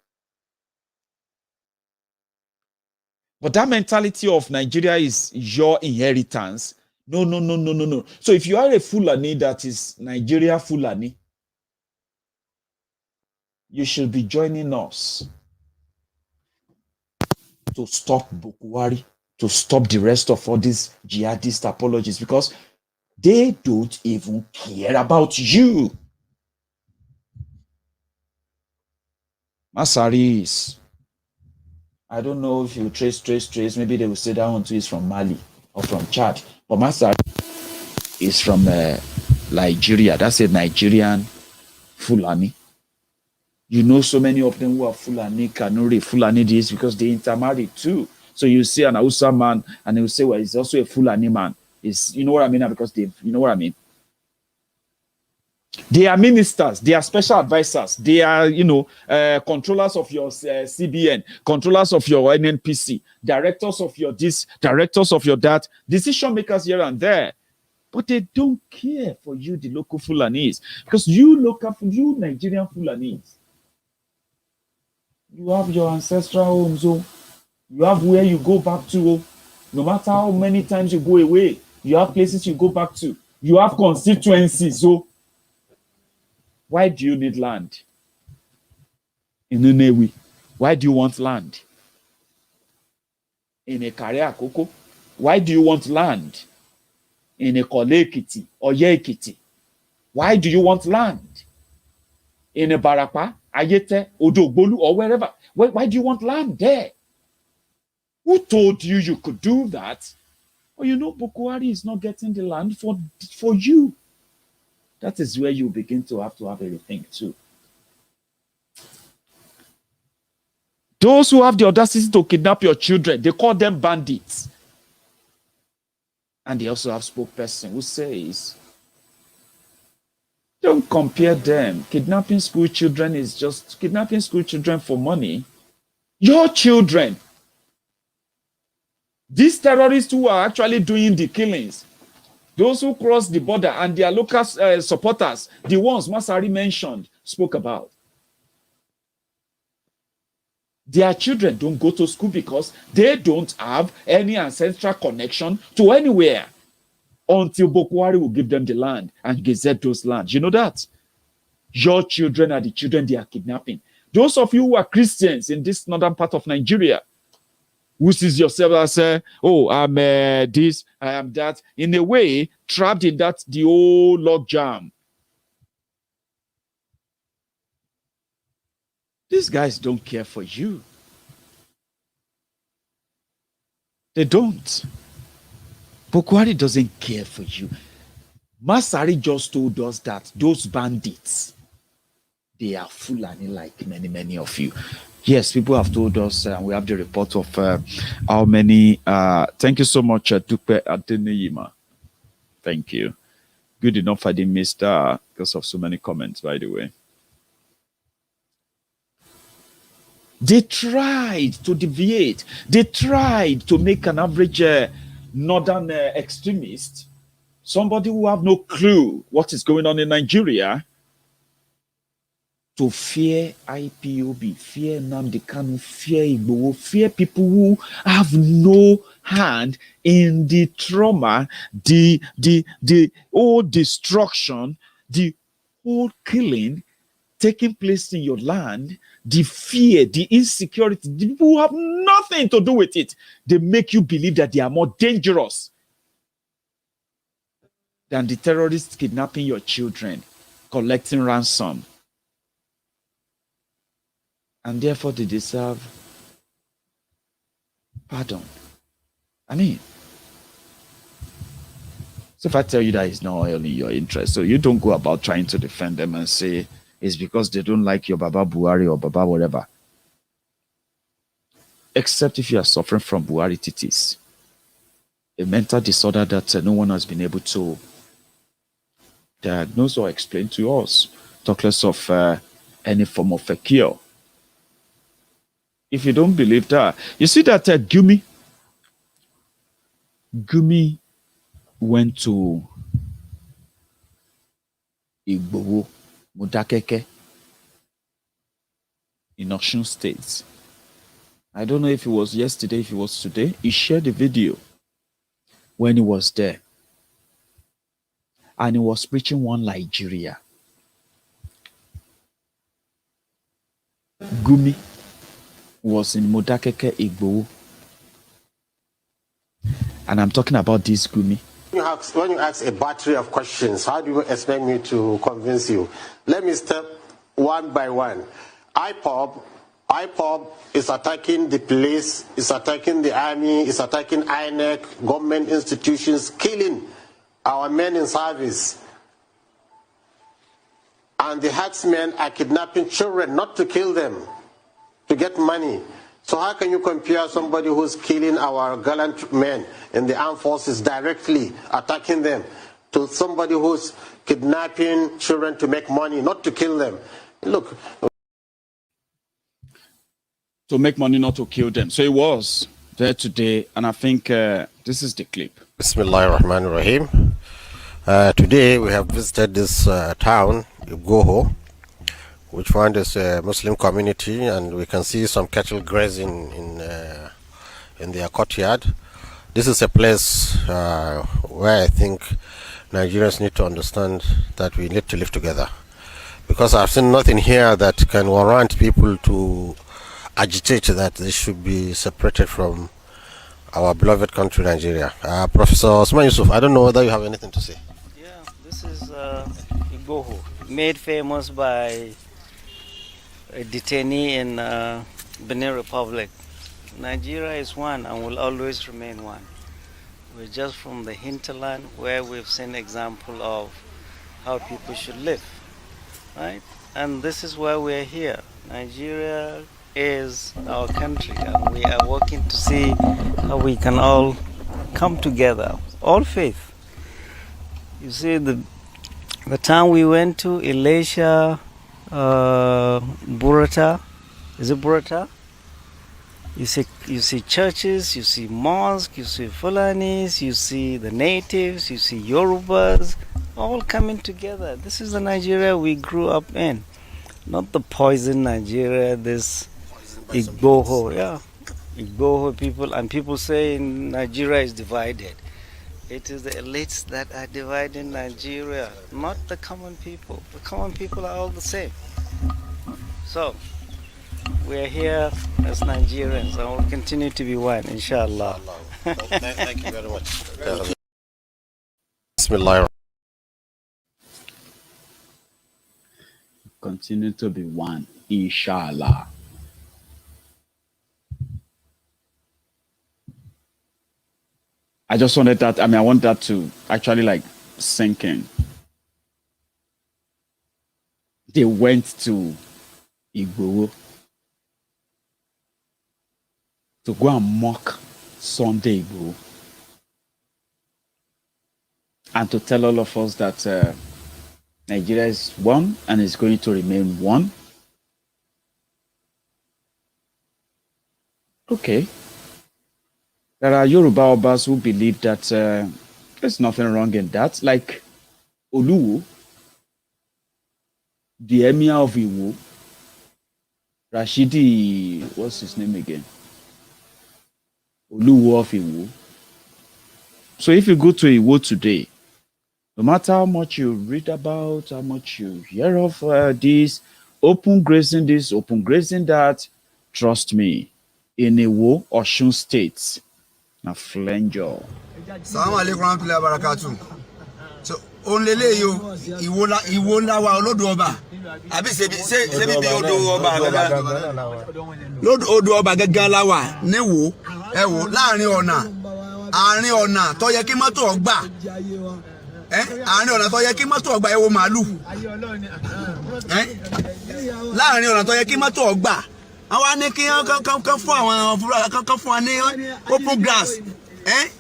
But that mentality of Nigeria is your inheritance. No, no, no, no, no, no. So if you are a Fulani that is Nigeria Fulani, you should be joining us to stop Bokwari, to stop the rest of all these jihadist apologies, because they don't even care about you. Masari is, I don't know if you trace, maybe they will say that one too is from Mali or from Chad. But Masari is from Liejiriya. That's a Nigerian Fulani. You know so many of them who are Fulani, Kanuri, Fulani this because they intermarried too. So you see an Hausa man and they will say, well, he's also a Fulani man. It's, you know what I mean? Because they, you know what I mean? They are ministers, they are special advisors, they are, you know, controllers of your CBN, controllers of your NNPC, directors of your this, directors of your that, decision makers here and there. But they don't care for you, the local Fulanis, because you Nigerian Fulanis, you have your ancestral homes, oh. You have where you go back to, oh. No matter how many times you go away, you have places you go back to. You have constituencies, oh. Why do you need land? In Nnewi, why do you want land? In a Kare Akoko, why do you want land? In a Kole Ekiti or Ye Ekiti, why do you want land? In a Barapa, Ayete, Odogbolu, or wherever, why do you want land there? Who told you you could do that? Well, you know, Bokwari is not getting the land for you. That is where you begin to have a rethink too. Those who have the audacity to kidnap your children, they call them bandits. And they also have spokesperson who says, don't compare them. Kidnapping school children is just kidnapping school children for money. Your children. These terrorists who are actually doing the killings, those who cross the border and their local supporters, the ones Masari mentioned, spoke about. Their children don't go to school because they don't have any ancestral connection to anywhere until Bokwari will give them the land and gazette those lands. You know that? Your children are the children they are kidnapping. Those of you who are Christians in this northern part of Nigeria, who sees yourself as, oh, I'm this, I am that, in a way, trapped in that, the old log jam. These guys don't care for you. They don't. Bokwari doesn't care for you. Masari just told us that those bandits, they are Fulani like many, many of you. Yes, people have told us, and we have the report of how many. Thank you so much, Tupe Adeneyima. Thank you. Good enough I didn't miss that because of so many comments, by the way. They tried to deviate. They tried to make an average northern extremist, somebody who have no clue what is going on in Nigeria, to fear IPOB, fear NNamdi Kanu, fear Igboho, fear people who have no hand in the trauma, the whole destruction, the whole killing taking place in your land, the fear, the insecurity, the people who have nothing to do with it. They make you believe that they are more dangerous than the terrorists kidnapping your children, collecting ransom. and therefore they deserve pardon. I mean, so if I tell you that it's not only your interest, so you don't go about trying to defend them and say it's because they don't like your Baba Buhari or Baba whatever. Except if you are suffering from Buhari titis, a mental disorder that no one has been able to diagnose or explain to us, talk less of any form of a cure. If you don't believe that, you see that Gumi went to Igboho, Modakeke in Osun State. I don't know if it was yesterday, if it was today. He shared the video when he was there. And he was preaching one liejiriya. Gumi was in Modakeke, Igboho. And I'm talking about this Gumi. When you ask a battery of questions, how do you expect me to convince you? Let me step one by one. IPOB is attacking the police, is attacking the army, is attacking INEC, government institutions, killing our men in service. And the herdsmen are kidnapping children, not to kill them, to get money. So how can you compare somebody who's killing our gallant men in the armed forces directly, attacking them, to somebody who's kidnapping children to make money, not to kill them? Look. To make money, not to kill them. So it was there today, and I think this is the clip. Bismillahirrahmanirrahim. Today we have visited this town, Igboho, which one is a Muslim community, and we can see some cattle grazing in their courtyard. This is a place where I think Nigerians need to understand that we need to live together, because I've seen nothing here that can warrant people to agitate that they should be separated from our beloved country, Nigeria. Professor Osman Yusuf, I don't know whether you have anything to say. Yeah, this is Igboho, made famous by a detainee in Benin Republic. Nigeria is one and will always remain one. We're just from the hinterland where we've seen example of how people should live, right? And this is why we're here. Nigeria is our country, and we are working to see how we can all come together, all faith. You see, the town we went to, Elisha, Burata, is it Burata? You see churches, you see mosques, you see Fulanis, you see the natives, you see Yorubas, all coming together. This is the Nigeria we grew up in, not the poison Nigeria, this Igboho, yeah. Igboho people, and people say Nigeria is divided. It is the elites that are dividing Nigeria, not the common people. The common people are all the same. So, we're here as Nigerians and we'll continue to be one, inshallah. Thank you very much. Bismillah. Continue to be one, inshallah. I just wanted that, I want that to actually like sink in. They went to Igboho to go and mock Sunday Igboho and to tell all of us that Nigeria is one and is going to remain one. Okay. There are Yoruba Obas who believe that there's nothing wrong in that. Like Oloye, the Emir of Iwo, Rashidi, what's his name again? Oloye of Iwo. So if you go to Iwo today, no matter how much you read about, how much you hear of this, open grazing this, open grazing that, trust me, in Iwo, Osun State, na flenjo. Assalamu alaikum warahmatullahi wabarakatuh. So onlele yo ìwó ńlá wa olódò ọba àbí ṣe bí odò ọba gangan odò ọba gangan la wà níwò ẹ wò àárín ọ̀nà tó yẹ kí mọ́tò ọgbà àárín ọ̀nà tó yẹ kí mọ́tò ọgbà ẹ wo màálù láàárín ọ̀nà tó yẹ kí mọ́tò ọgbà àwọn á ní kí kán fún àwọn kán fún wa ní open grass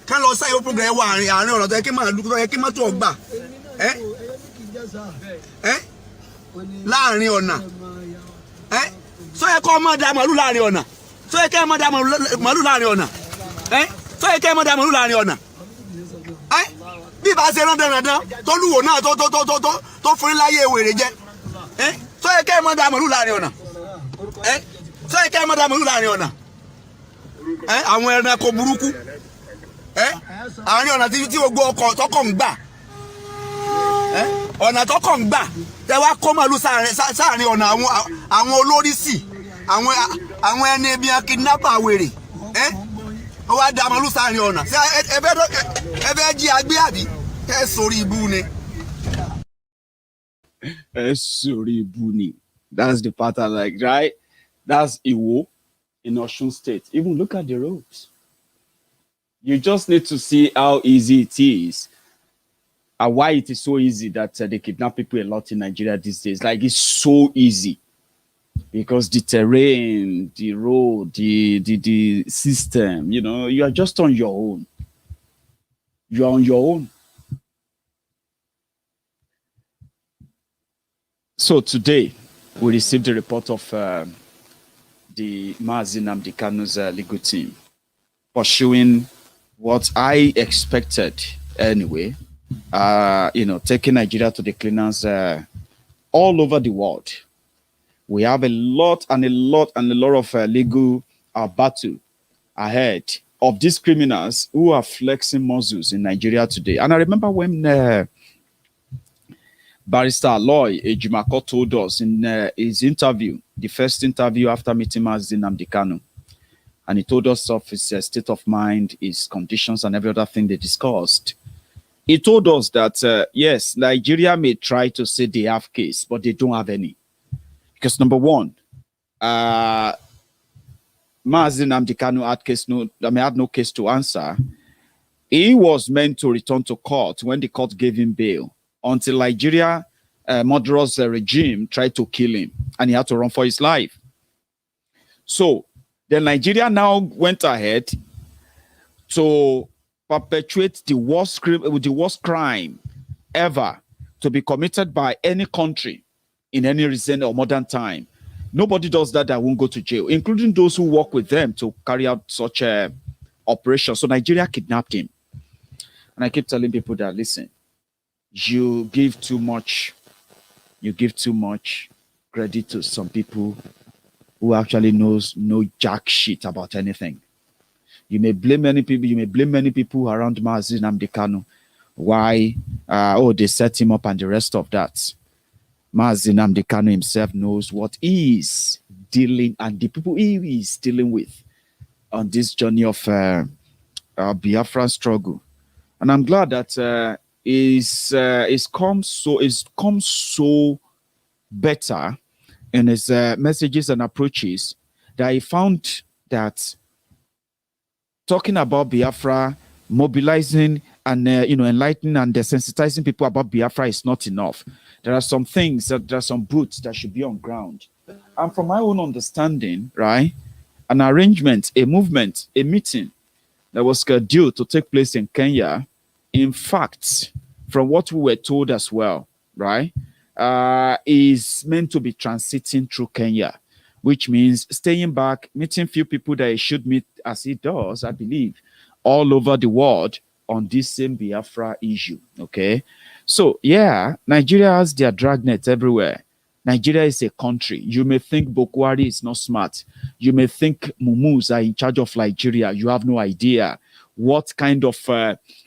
kán lọ sáyé open grass wà àárín ọ̀nà tó yẹ kí màálù tó yẹ kí mọ́tò ọgbà láàárín ọ̀nà sọ yẹ kọ́ ọmọ da màálù láàárín ọ̀nà sọ yẹ kẹ́ ọmọ da màálù láàárín ọ̀nà sọ yẹ kẹ́ ọmọ da màálù láàárín ọ̀nà bí bá ṣe rán dandan tó lúwo náà tó fún láyé wèrè jẹ sọ yẹ kẹ́ ọmọ da màálù láàárín ọ̀nà sọ yẹ kẹ́ ọmọ da màálù láàárín ọ̀nà àwọn ẹranko burúkú àárín ọ̀nà tí gbogbo ọkọ̀ tọkọ̀ ń gbà ọ̀nà tọkọ̀ ń gbà tẹ wá kó màálù sáàrin ọ̀nà àwọn olórí sí àwọn ẹni ẹbí kidnapper wèrè wọ́n wá da màálù sáàrin ọ̀nà ẹ fẹ́ jí agbé àbí ẹ sórí ibú ni. Ẹ sórí ibú ni. That's the pattern, like, right? That's Iwo in Osun State. Even look at the roads. You just need to see how easy it is and why it is so easy that they kidnap people a lot in Nigeria these days. Like, it's so easy because the terrain, the road, the system, you are just on your own. You are on your own. So today, we received a report of the NNamdi Kanu's legal team pursuing what I expected anyway, taking Nigeria to the cleaners all over the world. We have a lot of legal battle ahead of these criminals who are flexing muscles in Nigeria today. And I remember when Barrister Oloye Ejimako told us in his interview, the first interview after meeting NNamdi Kanu, and he told us of his state of mind, his conditions, and every other thing they discussed. He told us that, yes, Nigeria may try to say they have case, but they don't have any. Because number one, NNamdi Kanu had no case to answer. He was meant to return to court when the court gave him bail until Nigeria murderous regime tried to kill him, and he had to run for his life. So then Nigeria now went ahead to perpetuate the worst crime ever to be committed by any country in any recent or modern time. Nobody does that won't go to jail, including those who work with them to carry out such a operation. So Nigeria kidnapped him. And I keep telling people that, listen, you give too much credit to some people who actually no jack shit about anything. You may blame many people around NNamdi Kanu. Why? They set him up and the rest of that. NNamdi Kanu himself knows what he is dealing and the people he is dealing with on this journey of Biafran struggle. And I'm glad that it's come so better in his messages and approaches that he found that talking about Biafra, mobilizing and enlightening and desensitizing people about Biafra is not enough. There are some things there are some boots that should be on ground. And from my own understanding, right, an arrangement, a movement, a meeting that was scheduled to take place in Kenya, in fact, from what we were told as well, right, is meant to be transiting through Kenya, which means staying back, meeting few people that he should meet, as he does, I believe, all over the world on this same Biafra issue, okay? So, yeah, Nigeria has their dragnet everywhere. Nigeria is a country. You may think Bokwari is not smart. You may think Mumus are in charge of Nigeria. You have no idea what kind of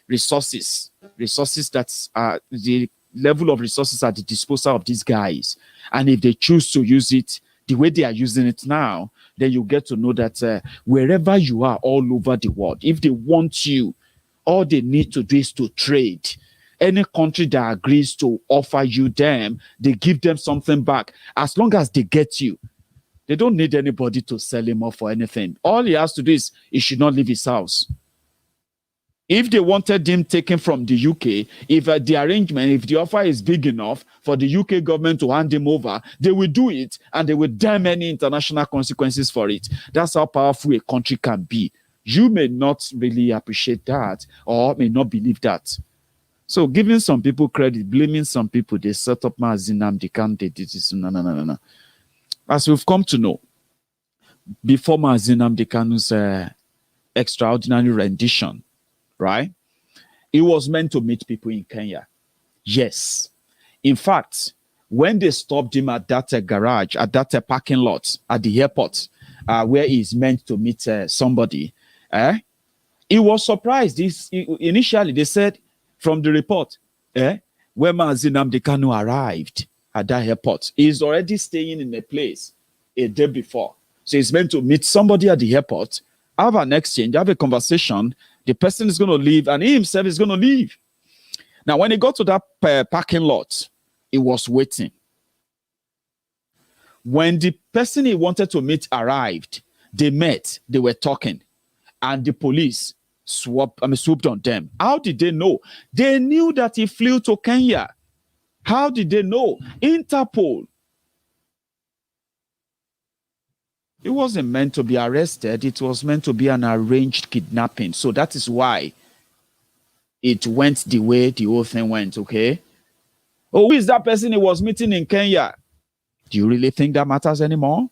resources that are the level of resources at the disposal of these guys. And if they choose to use it the way they are using it now, then you get to know that wherever you are all over the world, if they want you, all they need to do is to trade. Any country that agrees to offer you them, they give them something back. As long as they get you, they don't need anybody to sell him off for anything. All he has to do is he should not leave his house. If they wanted him taken from the UK, if the arrangement, if the offer is big enough for the UK government to hand him over, they will do it and they will damn any international consequences for it. That's how powerful a country can be. You may not really appreciate that or may not believe that. So giving some people credit, blaming some people, they set up NNamdi Kanu, they did this, no. As we've come to know, before NNamdi Kanu's extraordinary rendition, right? It was meant to meet people in Kenya. Yes. In fact, when they stopped him at that garage, at that parking lot, at the airport, where he's meant to meet somebody, he was surprised. Initially, they said from the report, when NNamdi Kanu arrived at that airport, he's already staying in a place a day before. So he's meant to meet somebody at the airport, have an exchange, have a conversation. The person is going to leave and he himself is going to leave. Now, when he got to that parking lot, he was waiting. When the person he wanted to meet arrived, they met, they were talking, and the police swooped on them. How did they know? They knew that he flew to Kenya. How did they know? Interpol. It wasn't meant to be arrested. It was meant to be an arranged kidnapping. So that is why it went the way the whole thing went, okay? Oh, who is that person he was meeting in Kenya? Do you really think that matters anymore?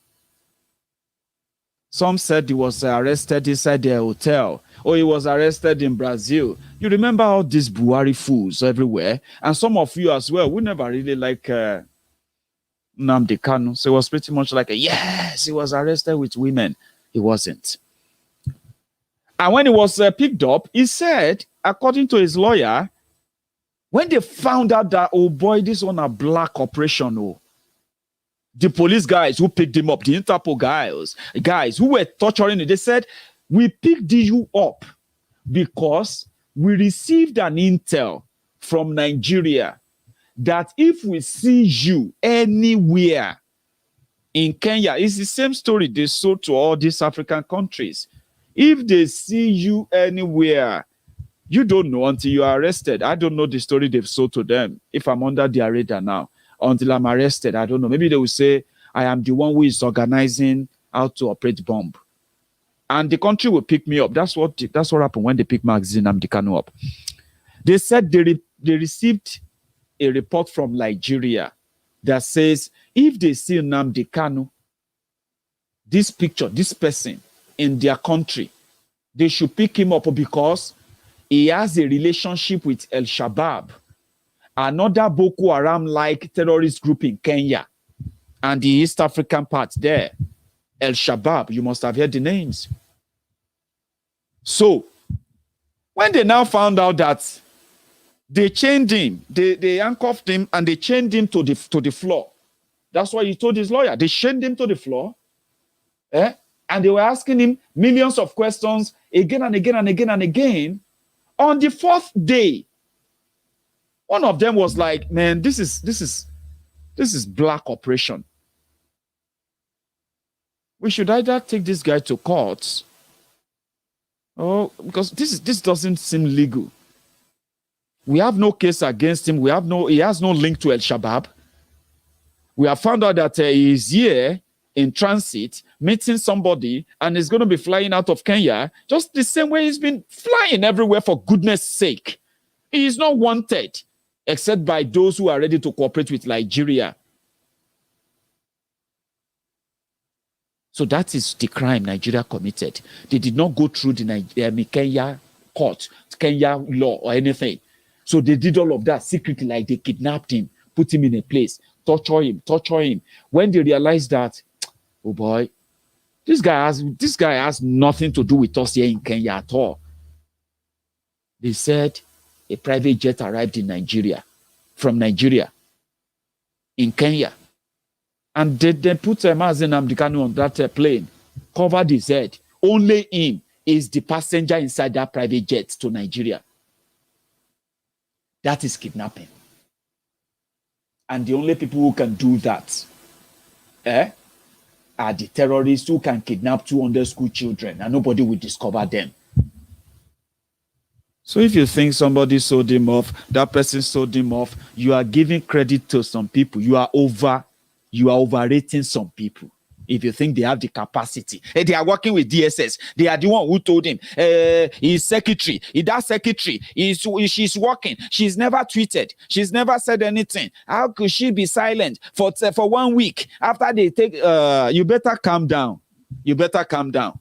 Some said he was arrested inside their hotel. Or he was arrested in Brazil. You remember all these Buhari fools everywhere? And some of you as well, we never really like Nnamdi Kanu. So it was pretty much like, yes, he was arrested with women. He wasn't. And when he was picked up, he said, according to his lawyer, when they found out that, oh boy, this one a black operation, oh, the police guys who picked him up, the Interpol guys who were torturing him, they said, we picked you up because we received an intel from Nigeria that if we see you anywhere in Kenya, it's the same story they sold to all these African countries. If they see you anywhere, you don't know until you are arrested. I don't know the story they've sold to them. If I'm under their radar now, until I'm arrested, I don't know. Maybe they will say, I am the one who is organizing how to operate bomb. And the country will pick me up. That's what happened when they picked Nnamdi Kanu up. They said they received a report from Liejiriya that says if they see Nnamdi Kanu, this picture, this person in their country, they should pick him up because he has a relationship with El Shabaab, another Boko Haram-like terrorist group in Kenya and the East African part there. El Shabaab, you must have heard the names. So, when they now found out that they chained him, they handcuffed him and they chained him to the floor. That's why he told his lawyer. They chained him to the floor. And they were asking him millions of questions again and again and again and again. On the fourth day, one of them was like, man, this is black operation. We should either take this guy to court, because this doesn't seem legal. We have no case against him. He has no link to El Shabaab. We have found out that he is here in transit, meeting somebody, and is going to be flying out of Kenya, just the same way he's been flying everywhere, for goodness sake. He is not wanted, except by those who are ready to cooperate with Nigeria. So that is the crime Nigeria committed. They did not go through the Kenya court, Kenya law or anything. So they did all of that secretly, like they kidnapped him, put him in a place, torture him. When they realized that, oh boy, this guy has nothing to do with us here in Kenya at all. They said a private jet arrived in Nigeria, from Nigeria, in Kenya. And they put Nnamdi Kanu on that plane, covered his head. Only him is the passenger inside that private jet to Nigeria. That is kidnapping. And the only people who can do that are the terrorists who can kidnap 200 school children and nobody will discover them. So if you think somebody sold him off, that person sold him off, you are giving credit to some people. You are overrating some people. If you think they have the capacity, they are working with DSS. They are the one who told him, his secretary, that secretary, she's working. She's never tweeted. She's never said anything. How could she be silent for 1 week after they take? You better calm down. You better calm down.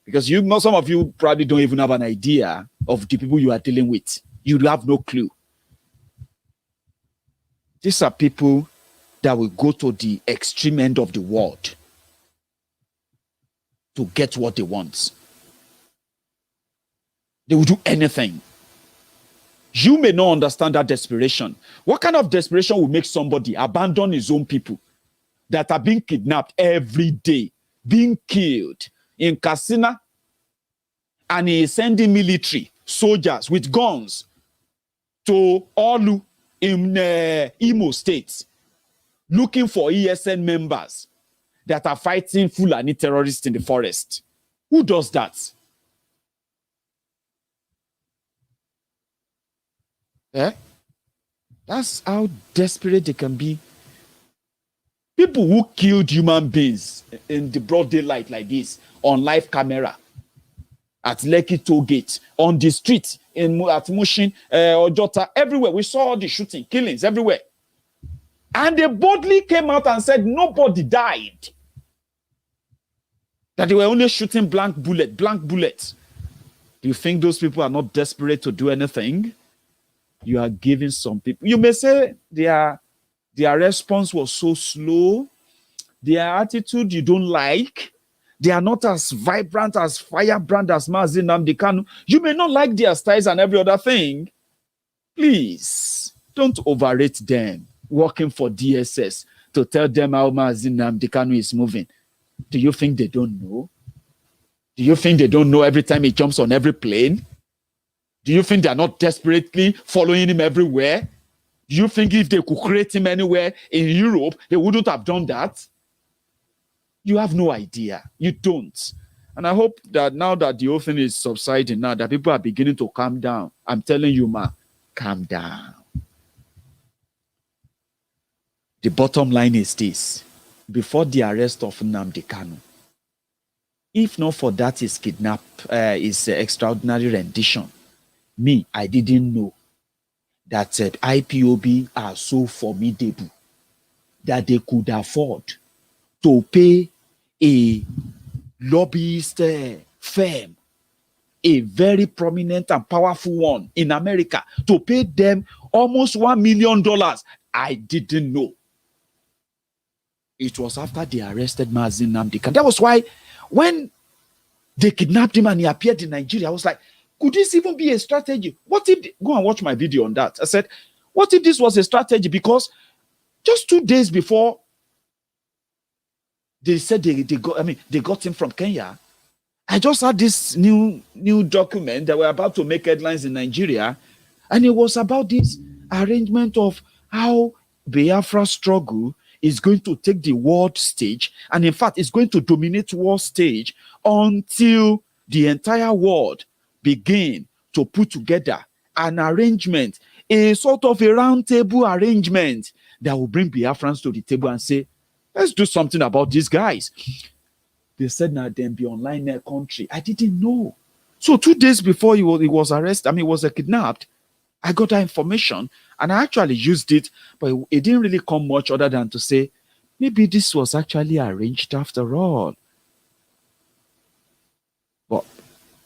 Because some of you probably don't even have an idea of the people you are dealing with. You have no clue. These are people that will go to the extreme end of the world to get what they want. They will do anything. You may not understand that desperation. What kind of desperation will make somebody abandon his own people that are being kidnapped every day, being killed in Katsina, and he is sending military soldiers with guns to Olu in Imo State, looking for ESN members that are fighting Fulani terrorists in the forest? Who does that? That's how desperate they can be. People who killed human beings in the broad daylight like this, on live camera, at Lekki Toll Gate, on the street, at Mushin, Ojota, everywhere. We saw all the shooting, killings everywhere. And they boldly came out and said nobody died. That they were only shooting blank bullets. Do you think those people are not desperate to do anything? You are giving some people. You may say their response was so slow. Their attitude you don't like. They are not as vibrant, as firebrand as NNamdi Kanu. You may not like their styles and every other thing. Please, don't overrate them working for DSS to tell them how NNamdi Kanu is moving. Do you think they don't know? Do you think they don't know every time he jumps on every plane? Do you think they are not desperately following him everywhere? Do you think if they could create him anywhere in Europe, they wouldn't have done that? You have no idea. You don't. And I hope that now that the whole thing is subsiding, now that people are beginning to calm down, I'm telling you, ma, calm down. The bottom line is this. Before the arrest of NNamdi Kanu, if not for that his his extraordinary rendition, me, I didn't know that IPOB are so formidable that they could afford to pay a lobbyist firm, a very prominent and powerful one in America, to pay them almost $1 million. I didn't know. It was after they arrested NNamdi Kanu. That was why when they kidnapped him and he appeared in Nigeria, I was like, could this even be a strategy? What if, go and watch my video on that. I said, what if this was a strategy? Because just 2 days before they said they got him from Kenya, I just had this new document that were about to make headlines in Nigeria, and it was about this arrangement of how Biafra struggle is going to take the world stage, and in fact, it's going to dominate world stage until the entire world begin to put together an arrangement, a sort of a round table arrangement that will bring Biafrans to the table and say, let's do something about these guys. They said, now then be online in their country. I didn't know. So 2 days before he was arrested, he was kidnapped, I got that information and I actually used it, but it didn't really come much other than to say, maybe this was actually arranged after all. But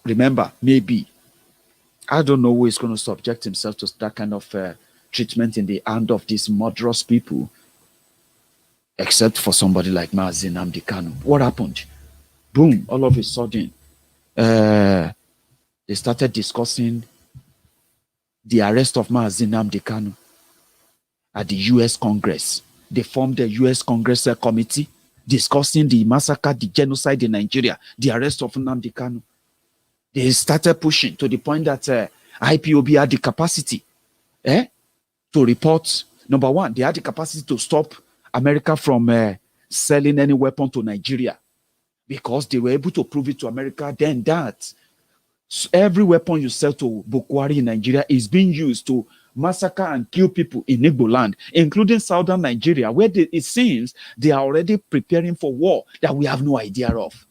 remember, maybe, I don't know who is going to subject himself to that kind of treatment in the hand of these murderous people, except for somebody like NNamdi Kanu. What happened? Boom, all of a sudden, they started discussing the arrest of NNamdi Kanu at the U.S. Congress. They formed the U.S. Congress committee discussing the massacre, the genocide in Nigeria, the arrest of NNamdi Kanu. They started pushing to the point that IPOB had the capacity to report, number one, they had the capacity to stop America from selling any weapon to Nigeria because they were able to prove it to America then that every weapon you sell to Boko Haram in Nigeria is being used to massacre and kill people in Igbo land, including southern Nigeria, where it seems they are already preparing for war that we have no idea of.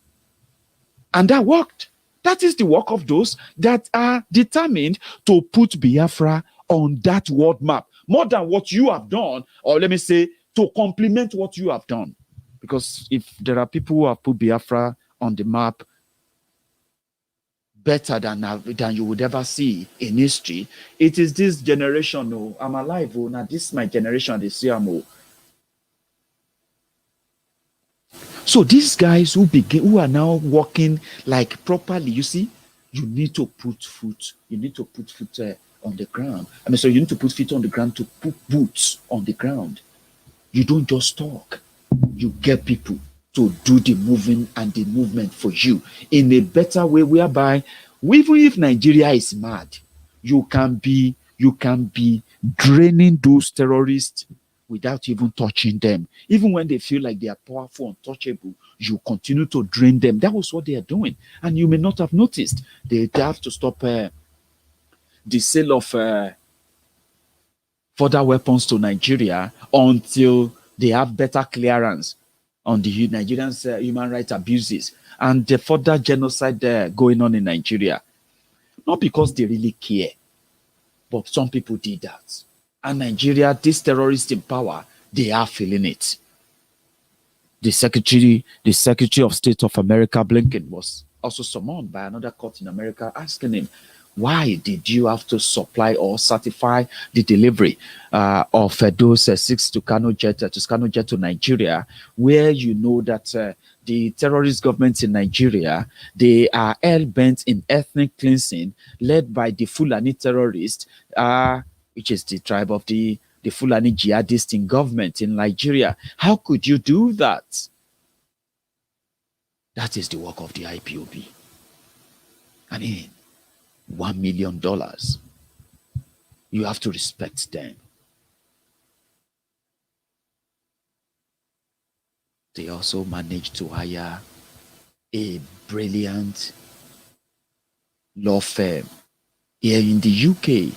And that worked. That is the work of those that are determined to put Biafra on that world map, more than what you have done, or let me say, to complement what you have done. Because if there are people who have put Biafra on the map better than you would ever see in history, it is this generation. Oh, I'm alive. Oh, now this is my generation. They see I'm. Oh. So these guys who are now working like properly, you see, you need to put foot. You need to put foot on the ground. I mean, so you need to put feet on the ground to put boots on the ground. You don't just talk. You get people to do the moving and the movement for you in a better way, whereby even if Nigeria is mad, you can be draining those terrorists without even touching them. Even when they feel like they are powerful, untouchable, you continue to drain them. That was what they are doing. And you may not have noticed. They have to stop the sale of further weapons to Nigeria until they have better clearance on the Nigerian human rights abuses and the further genocide going on in Nigeria. Not because they really care, but some people did that. And Nigeria, this terrorist in power, they are feeling it. The Secretary of State of America, Blinken, was also summoned by another court in America, asking him, why did you have to supply or certify the delivery of those 6 Tucano jet to Nigeria, where you know that the terrorist governments in Nigeria, they are hell-bent in ethnic cleansing, led by the Fulani terrorists, which is the tribe of the Fulani jihadists in government in Nigeria. How could you do that? That is the work of the IPOB. I mean, $1 million. You have to respect them. They also managed to hire a brilliant law firm here in the UK,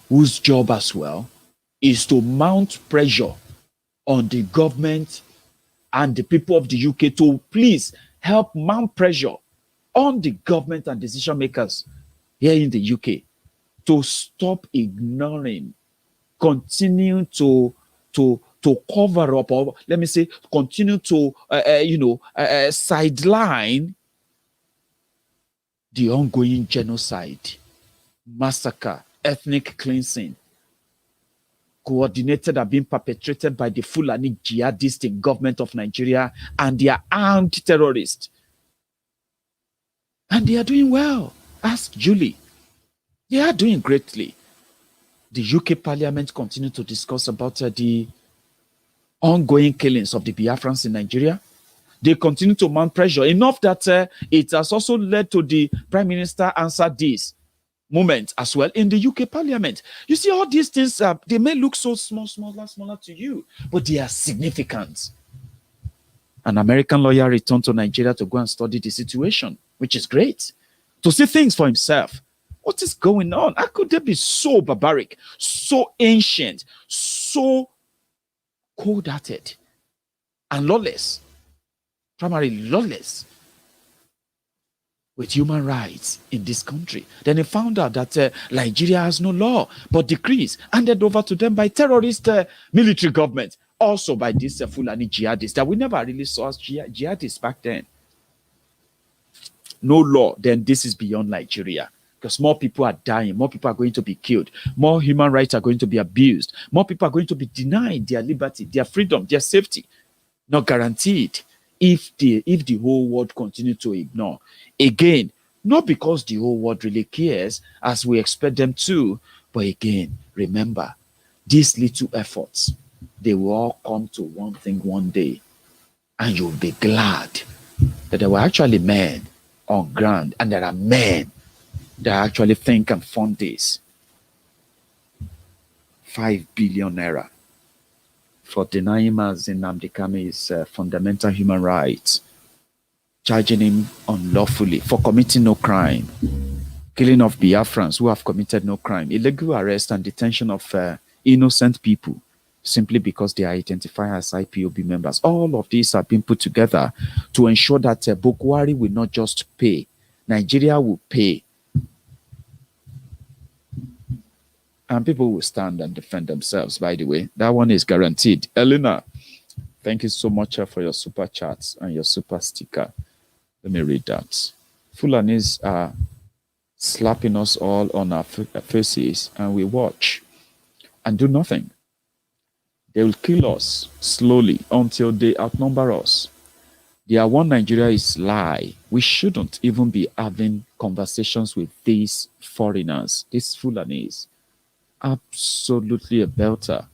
whose job as well is to mount pressure on the government and the people of the UK to please help mount pressure on the government and decision makers here in the UK to stop ignoring, continue to cover up, or let me say, continue to sideline the ongoing genocide, massacre, ethnic cleansing, coordinated and being perpetrated by the Fulani jihadists in government of Nigeria and their armed terrorists. And they are doing well. Ask Julie. They are doing greatly. The UK Parliament continue to discuss about the ongoing killings of the Biafrans in Nigeria. They continue to mount pressure, enough that it has also led to the Prime Minister answer this moment as well in the UK Parliament. You see, all these things, they may look so smaller to you, but they are significant. An American lawyer returned to Nigeria to go and study the situation, which is great, to see things for himself. What is going on? How could they be so barbaric, so ancient, so cold-hearted, and lawless, primarily lawless, with human rights in this country? Then he found out that Nigeria has no law, but decrees handed over to them by terrorist military government, also by these Fulani jihadists that we never really saw as jihadists back then. No law, then this is beyond Nigeria. Because more people are dying, more people are going to be killed, more human rights are going to be abused, more people are going to be denied their liberty, their freedom, their safety. Not guaranteed if the whole world continues to ignore. Again, not because the whole world really cares as we expect them to, but again, remember, these little efforts, they will all come to one thing one day, and you'll be glad that there were actually men on ground, and there are men that actually think and fund this. 5 billion naira for denying Mazin Nnamdi Kanu his fundamental human rights, charging him unlawfully for committing no crime, killing of Biafrans who have committed no crime, illegal arrest and detention of innocent people simply because they are identified as IPOB members. All of these have been put together to ensure that Bokwari will not just pay, Nigeria will pay. And people will stand and defend themselves, by the way. That one is guaranteed. Elena, thank you so much for your super chats and your super sticker. Let me read that. Fulanis are slapping us all on our faces and we watch and do nothing. They will kill us slowly until they outnumber us. Their one Nigeria is lie. We shouldn't even be having conversations with these foreigners, these Fulanis. Absolutely a belter.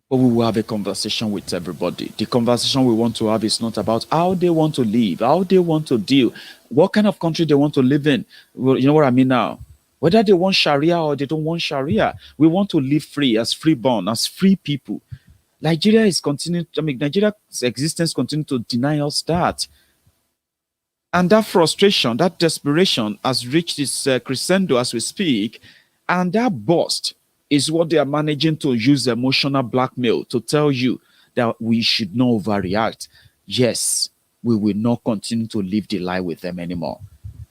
But we will have a conversation with everybody. The conversation we want to have is not about how they want to live, how they want to deal, what kind of country they want to live in. Well, you know what I mean now? Whether they want Sharia or they don't want Sharia, we want to live free, as freeborn, as free people. Nigeria is continuing, Nigeria's existence continues to deny us that. And that frustration, that desperation has reached its crescendo as we speak. And that burst is what they are managing to use emotional blackmail to tell you that we should not overreact. Yes, we will not continue to live the lie with them anymore.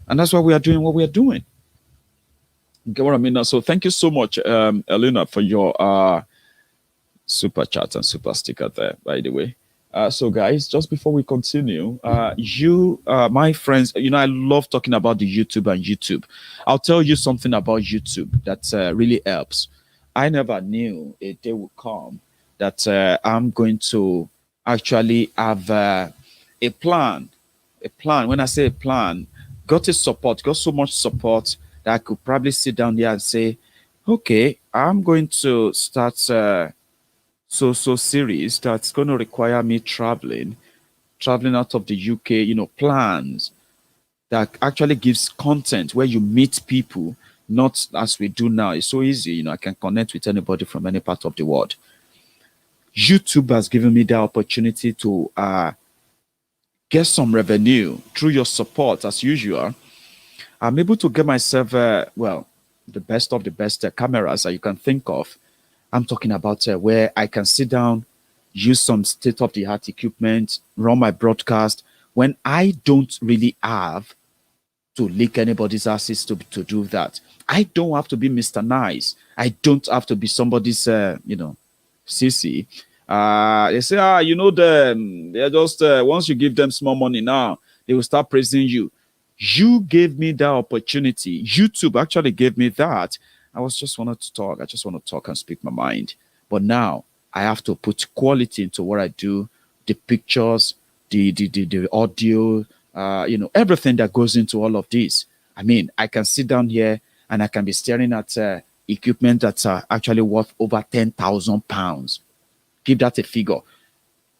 And that's why we are doing what we are doing. Get what I mean? So thank you so much, Elena, for your super chat and super sticker there, by the way. So guys, just before we continue, my friends, I love talking about the YouTube. I'll tell you something about YouTube that really helps. I never knew a day would come that I'm going to actually have a plan. When I say a plan, got so much support that I could probably sit down there and say, okay, I'm going to start so series that's going to require me traveling out of the UK, plans that actually gives content where you meet people, not as we do now. It's so easy, I can connect with anybody from any part of the world. YouTube has given me the opportunity to get some revenue through your support as usual. I'm able to get myself, the best of the best cameras that you can think of. I'm talking about where I can sit down, use some state-of-the-art equipment, run my broadcast when I don't really have to lick anybody's asses to do that. I don't have to be Mr. Nice. I don't have to be somebody's, CC. They say, them. They're just, once you give them small money now, they will start praising you. You gave me that opportunity. YouTube actually gave me that. I just wanted to talk. I just want to talk and speak my mind. But now I have to put quality into what I do, the pictures, the audio, everything that goes into all of this. I can sit down here and I can be staring at equipment that's actually worth over £10,000. Give that a figure.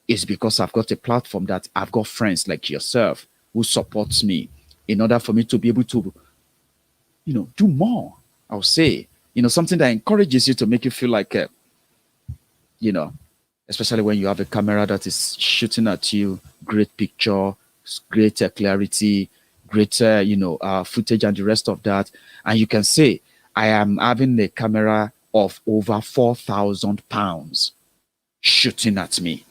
It's because I've got a platform that I've got friends like yourself who supports me in order for me to be able to, do more. I'll say, something that encourages you to make you feel like, especially when you have a camera that is shooting at you, great picture, great clarity, great, footage and the rest of that. And you can say, I am having a camera of over £4,000 shooting at me,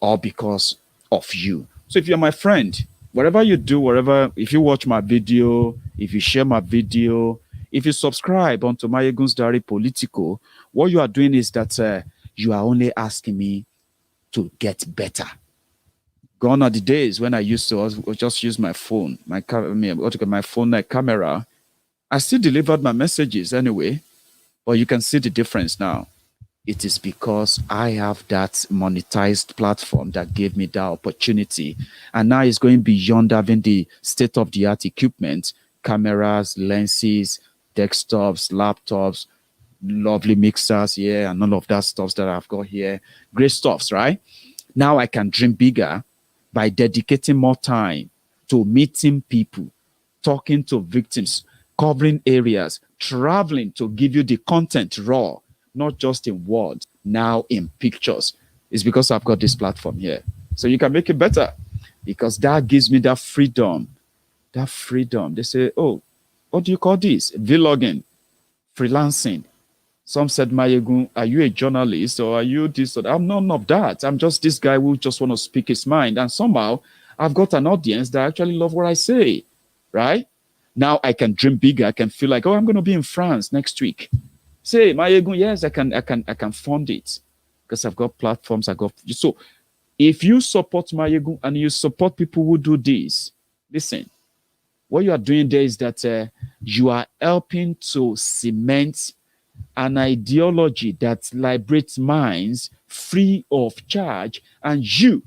all because of you. So if you're my friend, whatever you do, if you watch my video, if you share my video, if you subscribe onto Maiyegun's Diary Politico, what you are doing is that you are only asking me to get better. Gone are the days when I used to just use my phone, my phone camera. I still delivered my messages anyway, but you can see the difference now. It is because I have that monetized platform that gave me that opportunity. And now it's going beyond having the state-of-the-art equipment, cameras, lenses, desktops, laptops, lovely mixers here, and all of that stuff that I've got here. Great stuffs, right? Now I can dream bigger by dedicating more time to meeting people, talking to victims, covering areas, traveling to give you the content raw, not just in words, now in pictures. It's because I've got this platform here. So you can make it better because that gives me that freedom. That freedom. They say, oh, what do you call this? Vlogging, freelancing. Some said, Maiyegun, are you a journalist or are you this or that? I'm none of that. I'm just this guy who just want to speak his mind. And somehow I've got an audience that actually love what I say, right? Now I can dream bigger. I can feel like, oh, I'm going to be in France next week. Say, Maiyegun, yes, I can fund it because I've got platforms. So if you support Maiyegun and you support people who do this, listen, what you are doing there is that you are helping to cement an ideology that liberates minds free of charge, and you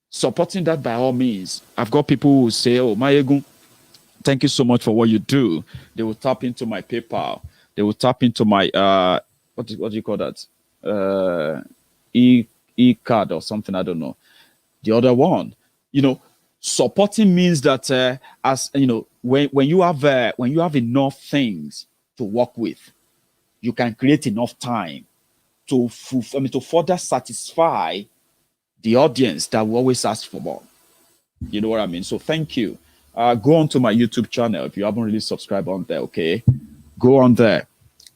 supporting that by all means. I've got people who say, oh, Maiyegun, thank you so much for what you do. They will tap into my PayPal. They will tap into my, what do you call that? E-card or something, I don't know. The other one, supporting means that as you know, when you have enough things to work with, you can create enough time to further satisfy the audience that will always ask for more. You know what I mean? So thank you. Go on to my YouTube channel if you haven't really subscribed on there. Okay, go on there,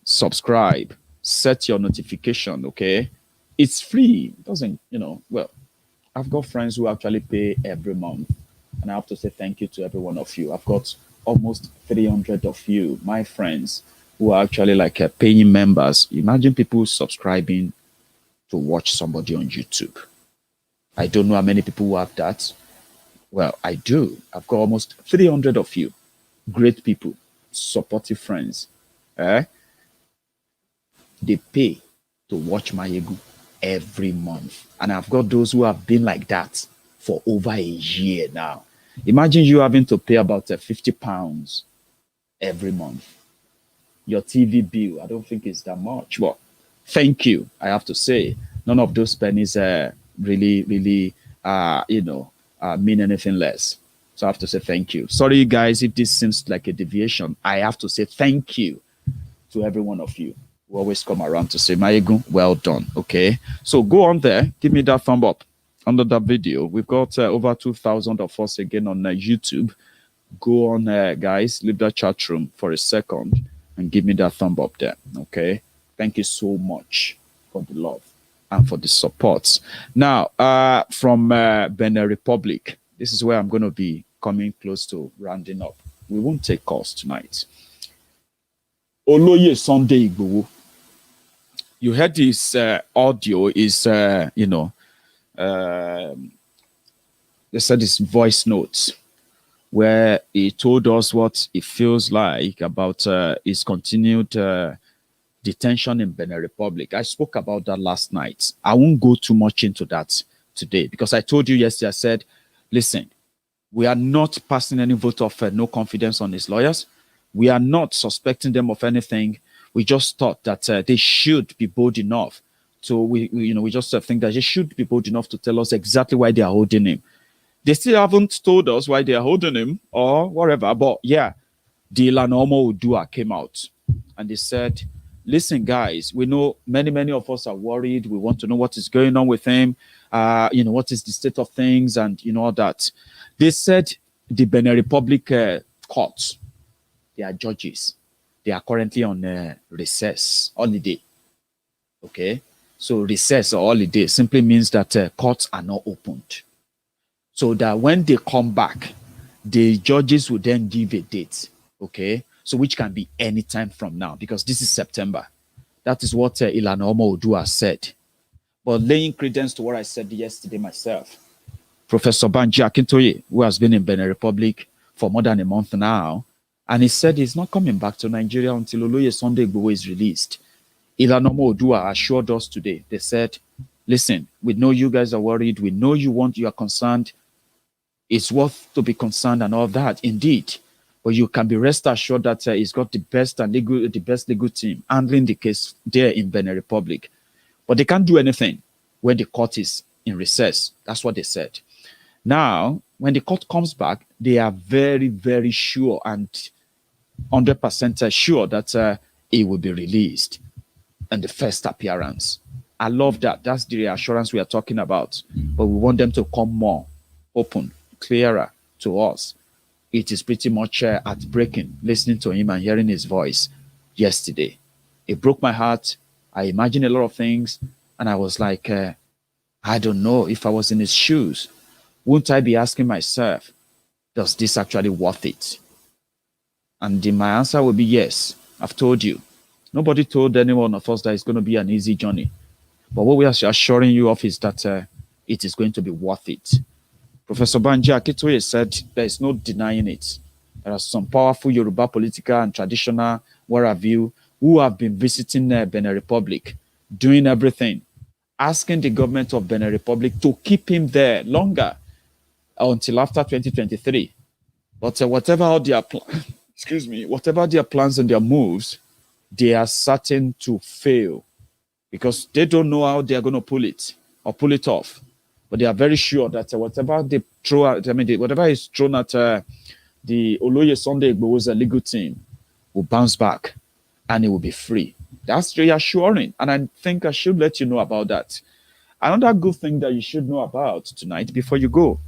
subscribe, set your notification. Okay, it's free. It doesn't, well. I've got friends who actually pay every month, and I have to say thank you to every one of you. I've got almost 300 of you, my friends, who are actually like paying members. Imagine people subscribing to watch somebody on YouTube. I don't know how many people who have that. Well, I do. I've got almost 300 of you, great people, supportive friends. They pay to watch Maiyegun every month, and I've got those who have been like that for over a year now. Imagine you having to pay about £50 every month. Your TV bill, I don't think it's that much. Well, thank you. I have to say, none of those pennies really mean anything less. So I have to say thank you. Sorry, guys, if this seems like a deviation. I have to say thank you to every one of you. We always come around to say, Maiyegun, well done. Okay, so go on there, give me that thumb up under that video. We've got over 2,000 of us again on YouTube. Go on, guys, leave that chat room for a second and give me that thumb up there. Okay, thank you so much for the love and for the support. Now, from Benin Republic, this is where I'm going to be coming close to rounding up. We won't take calls tonight. Oloye Sunday Igboho. You heard this audio is, they said this voice notes where he told us what it feels like about his continued detention in Benin Republic. I spoke about that last night. I won't go too much into that today because I told you yesterday, I said, listen, we are not passing any vote of no confidence on his lawyers. We are not suspecting them of anything. We just thought that they should be bold enough. So we just think that they should be bold enough to tell us exactly why they are holding him. They still haven't told us why they are holding him or whatever. But yeah, the Ilana Omo Oodua came out and they said, listen, guys, we know many of us are worried. We want to know what is going on with him. What is the state of things and all that. They said the Benin Republic courts, they are judges. They are currently on recess, holiday. Okay? So recess or holiday simply means that courts are not opened. So that when they come back, the judges will then give a date. Okay? So which can be any time from now because this is September. That is what Ilana Omo Oodua said. But laying credence to what I said yesterday myself, Professor Banji Akintoye, who has been in Benin Republic for more than a month now, and he said he's not coming back to Nigeria until Oloye Sunday Igboho is released. Ilana Omo Oodua assured us today. They said, listen, we know you guys are worried. We know you are concerned. It's worth to be concerned and all that, indeed. But you can be rest assured that he's got the best legal team handling the case there in Benin Republic. But they can't do anything when the court is in recess. That's what they said. Now, when the court comes back, they are very, very sure and 100% sure that he will be released in the first appearance. I love that. That's the reassurance we are talking about. But we want them to come more open, clearer to us. It is pretty much heartbreaking listening to him and hearing his voice yesterday. It broke my heart. I imagined a lot of things. And I was like, I don't know if I was in his shoes. Wouldn't I be asking myself, does this actually worth it? And my answer would be yes. I've told you. Nobody told anyone of us that it's going to be an easy journey. But what we are assuring you of is that it is going to be worth it. Professor Banji Akitoye said there is no denying it. There are some powerful Yoruba political and traditional who have been visiting Benin Republic, doing everything, asking the government of Benin Republic to keep him there longer until after 2023. But whatever their plans and their moves, they are certain to fail because they don't know how they are going to pull it or pull it off. But they are very sure that whatever they throw out, whatever is thrown at the Oloye Sunday Igboho's legal team will bounce back and it will be free. That's reassuring. And I think I should let you know about that. Another good thing that you should know about tonight before you go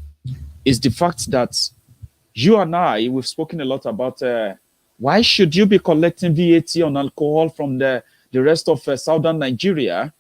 is the fact that you and I, we've spoken a lot about why should you be collecting VAT on alcohol from the rest of southern Nigeria.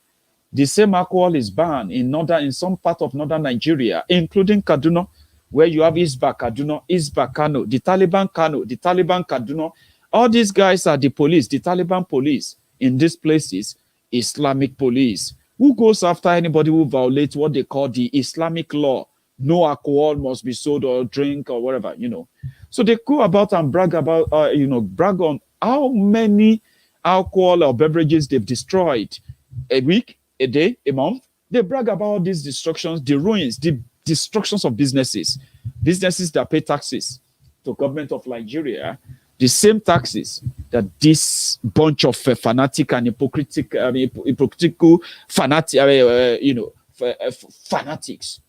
The same alcohol is banned in some part of northern Nigeria, including Kaduna, where you have Isba Kaduna, Isba Kanu, the Taliban Kaduna. All these guys are the police, the Taliban police in these places, Islamic police, who goes after anybody who violates what they call the Islamic law. No alcohol must be sold or drink or whatever, So they go about and brag on how many alcohol or beverages they've destroyed a week, a day, a month. They brag about these destructions, the ruins, the destructions of businesses that pay taxes to government of Nigeria, the same taxes that this bunch of fanatic and hypocritical fanatics.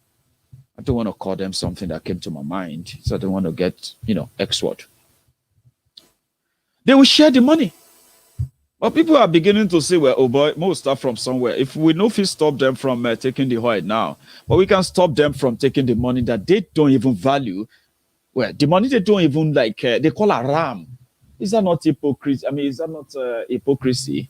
I don't want to call them something that came to my mind, so I don't want to get, X word. They will share the money. But people are beginning to say, well, oh boy, most start from somewhere. If we know if we stop them from taking the oil now, but we can stop them from taking the money that they don't even value. Well, the money they don't even like, they call a ram. Is that not hypocrisy? Is that not hypocrisy?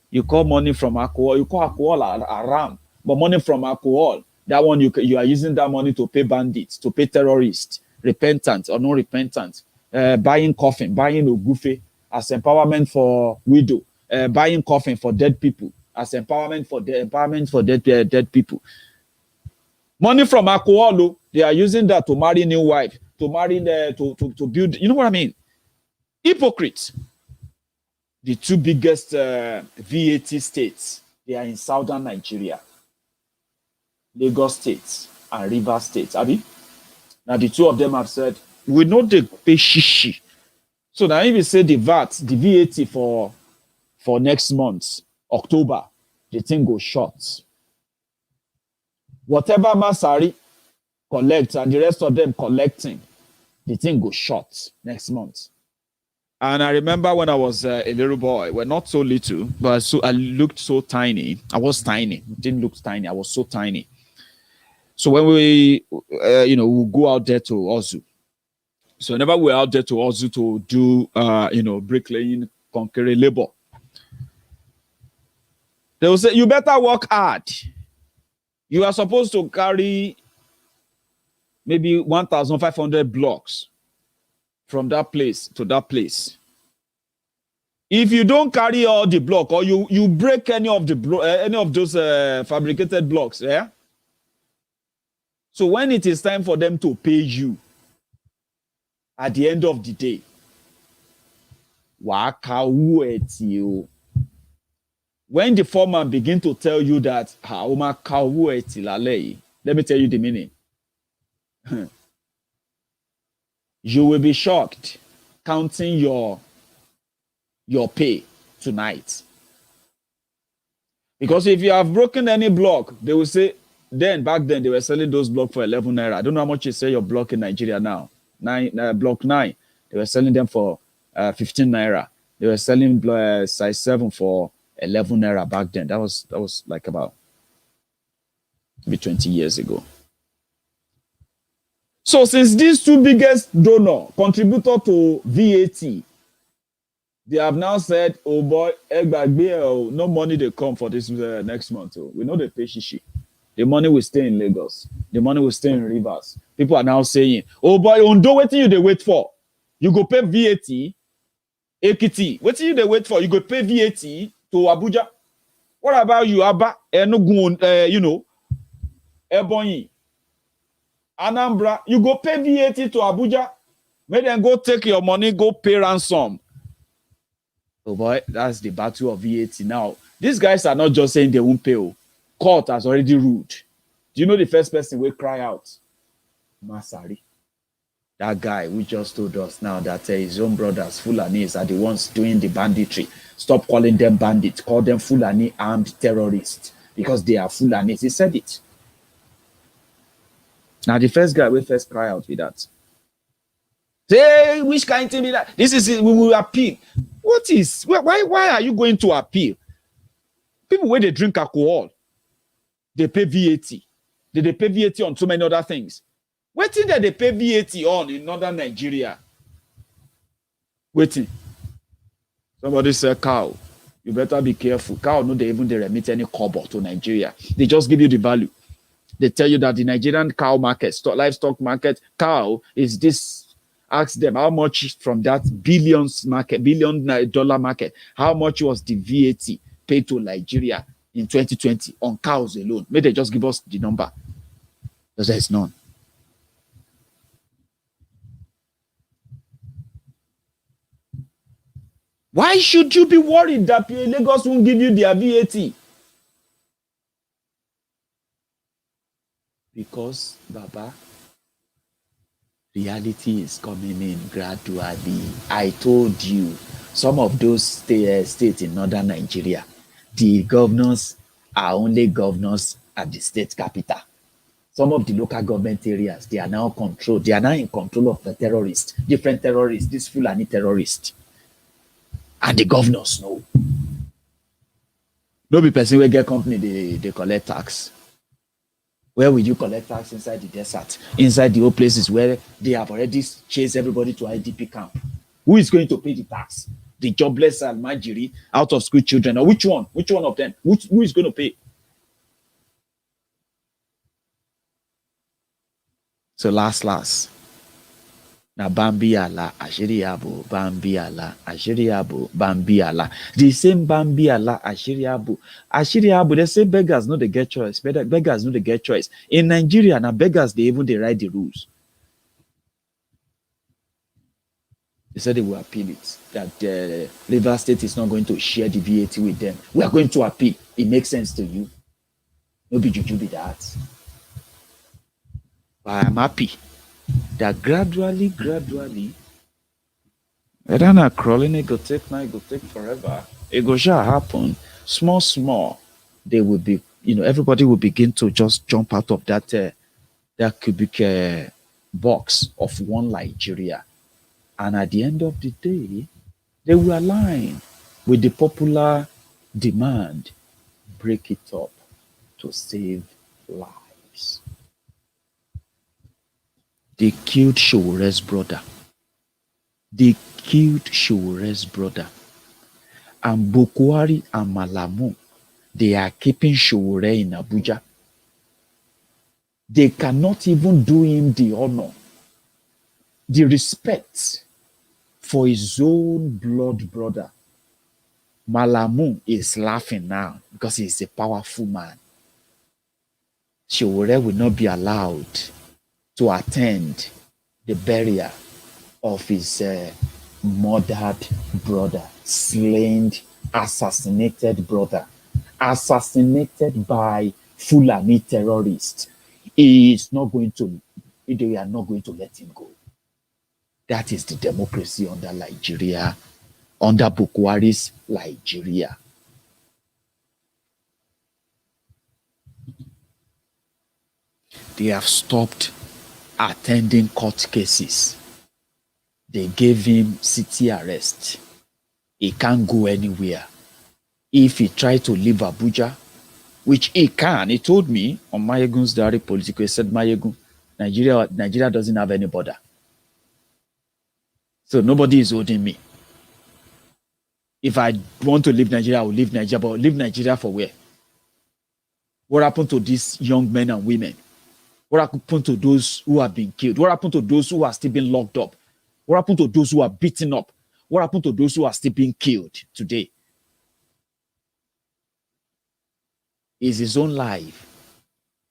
You call money from alcohol, you call alcohol a ram, but money from alcohol, that one you are using that money to pay bandits, to pay terrorists, repentant or non-repentant, buying coffin, buying ogufe as empowerment for widow, buying coffin for dead people as empowerment for dead people. Money from alcohol, they are using that to marry new wife, to marry to build. You know what I mean? Hypocrites. The two biggest VAT states, they are in southern Nigeria. Lagos State and Rivers State. Now the two of them have said, we know they pay shishi. So now if you say the VAT for next month, October, the thing goes short. Whatever Masari collects and the rest of them collecting, the thing goes short next month. And I remember when I was a little boy, well, not so little, but I looked so tiny. I was tiny. Didn't look tiny. I was so tiny. So when we, we'll go out there to Ozu. So whenever we're out there to Ozu to do, bricklaying, concrete labor, they will say, you better work hard. You are supposed to carry maybe 1,500 blocks from that place to that place. If you don't carry all the block or you break any of those fabricated blocks, yeah. So when it is time for them to pay you, at the end of the day, when the foreman begin to tell you that, let me tell you the meaning. You will be shocked counting your pay tonight. Because if you have broken any block, they will say, then back then they were selling those blocks for 11 naira. I don't know how much you sell your block in Nigeria now. Block 9. They were selling them for 15 naira. They were selling size 7 for 11 naira back then. That was like about maybe 20 years ago. So since these two biggest donor contributor to VAT, they have now said, oh boy, no money they come for this next month. We know they pay shishi. The money will stay in Lagos. The money will stay in Rivers. People are now saying, oh boy, Ondo, what you they wait for? You go pay VAT. Ekiti, what you they wait for? You go pay VAT to Abuja. What about you, Abba? Ebonyi, Anambra. You go pay VAT to Abuja. Make them go take your money, go pay ransom. Oh boy, that's the battle of VAT. Now, these guys are not just saying they won't pay. Court has already ruled. Do you know the first person will cry out? Masari. That guy who just told us now that his own brothers, Fulanis, are the ones doing the banditry. Stop calling them bandits. Call them Fulani armed terrorists because they are Fulanis. He said it. Now, the first guy will first cry out with that. Say, which kind of thing is that? This is it. We will appeal. What is? Why are you going to appeal? People, when they drink alcohol, they pay VAT. They pay VAT on so many other things. Waiting that they pay VAT on in northern Nigeria. Waiting. Somebody said cow. You better be careful. Cow, no, they remit any kobo to Nigeria. They just give you the value. They tell you that the Nigerian cow market, livestock market, cow is this. Ask them how much from that $billion market, how much was the VAT paid to Nigeria in 2020 on cows alone? May they just give us the number. Because there is none. Why should you be worried that Lagos won't give you their VAT? Because, Baba, reality is coming in gradually. I told you, some of those states in northern Nigeria, the governors are only governors at the state capital. Some of the local government areas, they are now controlled. They are now in control of the terrorists, different terrorists, these Fulani terrorists. And the governors know. No be person will get company, they collect tax. Where will you collect tax? Inside the desert, inside the old places where they have already chased everybody to IDP camp. Who is going to pay the tax? The jobless Almajiri, out of school children, or which one? Which one of them? Who is going to pay? So last. Now Bambiala, Ashiriabu, Bambiala, Ashiriabu, Bambiala. The same Bambiala, Ashiriabu, they say beggars know they get choice. Beggars know they get choice. In Nigeria, now beggars, they write the rules. They said they will appeal it. That Rivers State is not going to share the VAT with them. We are going to appeal. It makes sense to you. No be juju be that. But I'm happy that gradually, whether not crawling, it go take forever. It go shall happen. Small, they will be, everybody will begin to just jump out of that cubic box of one Ligeria. And at the end of the day, they will align with the popular demand, break it up to save lives. They killed Showore's brother. And Bokwari and Malamu, they are keeping Showore in Abuja. They cannot even do him the honor, the respect for his own blood brother. Malamu is laughing now because he's a powerful man. Showore will not be allowed to attend the burial of his murdered brother, slain, assassinated brother, assassinated by Fulani terrorists. They are not going to let him go. That is the democracy under Nigeria, under Bukwari's Nigeria. They have stopped attending court cases. They gave him city arrest. He can't go anywhere. If he tried to leave Abuja, which he can, he told me on Maiyegun's diary Politico, he said, Maiyegun, Nigeria doesn't have any border. So nobody is holding me. If I want to leave Nigeria, I will leave Nigeria, but leave Nigeria for where? What happened to these young men and women? What happened to those who have been killed? What happened to those who are still being locked up? What happened to those who are beaten up? What happened to those who are still being killed today? Is his own life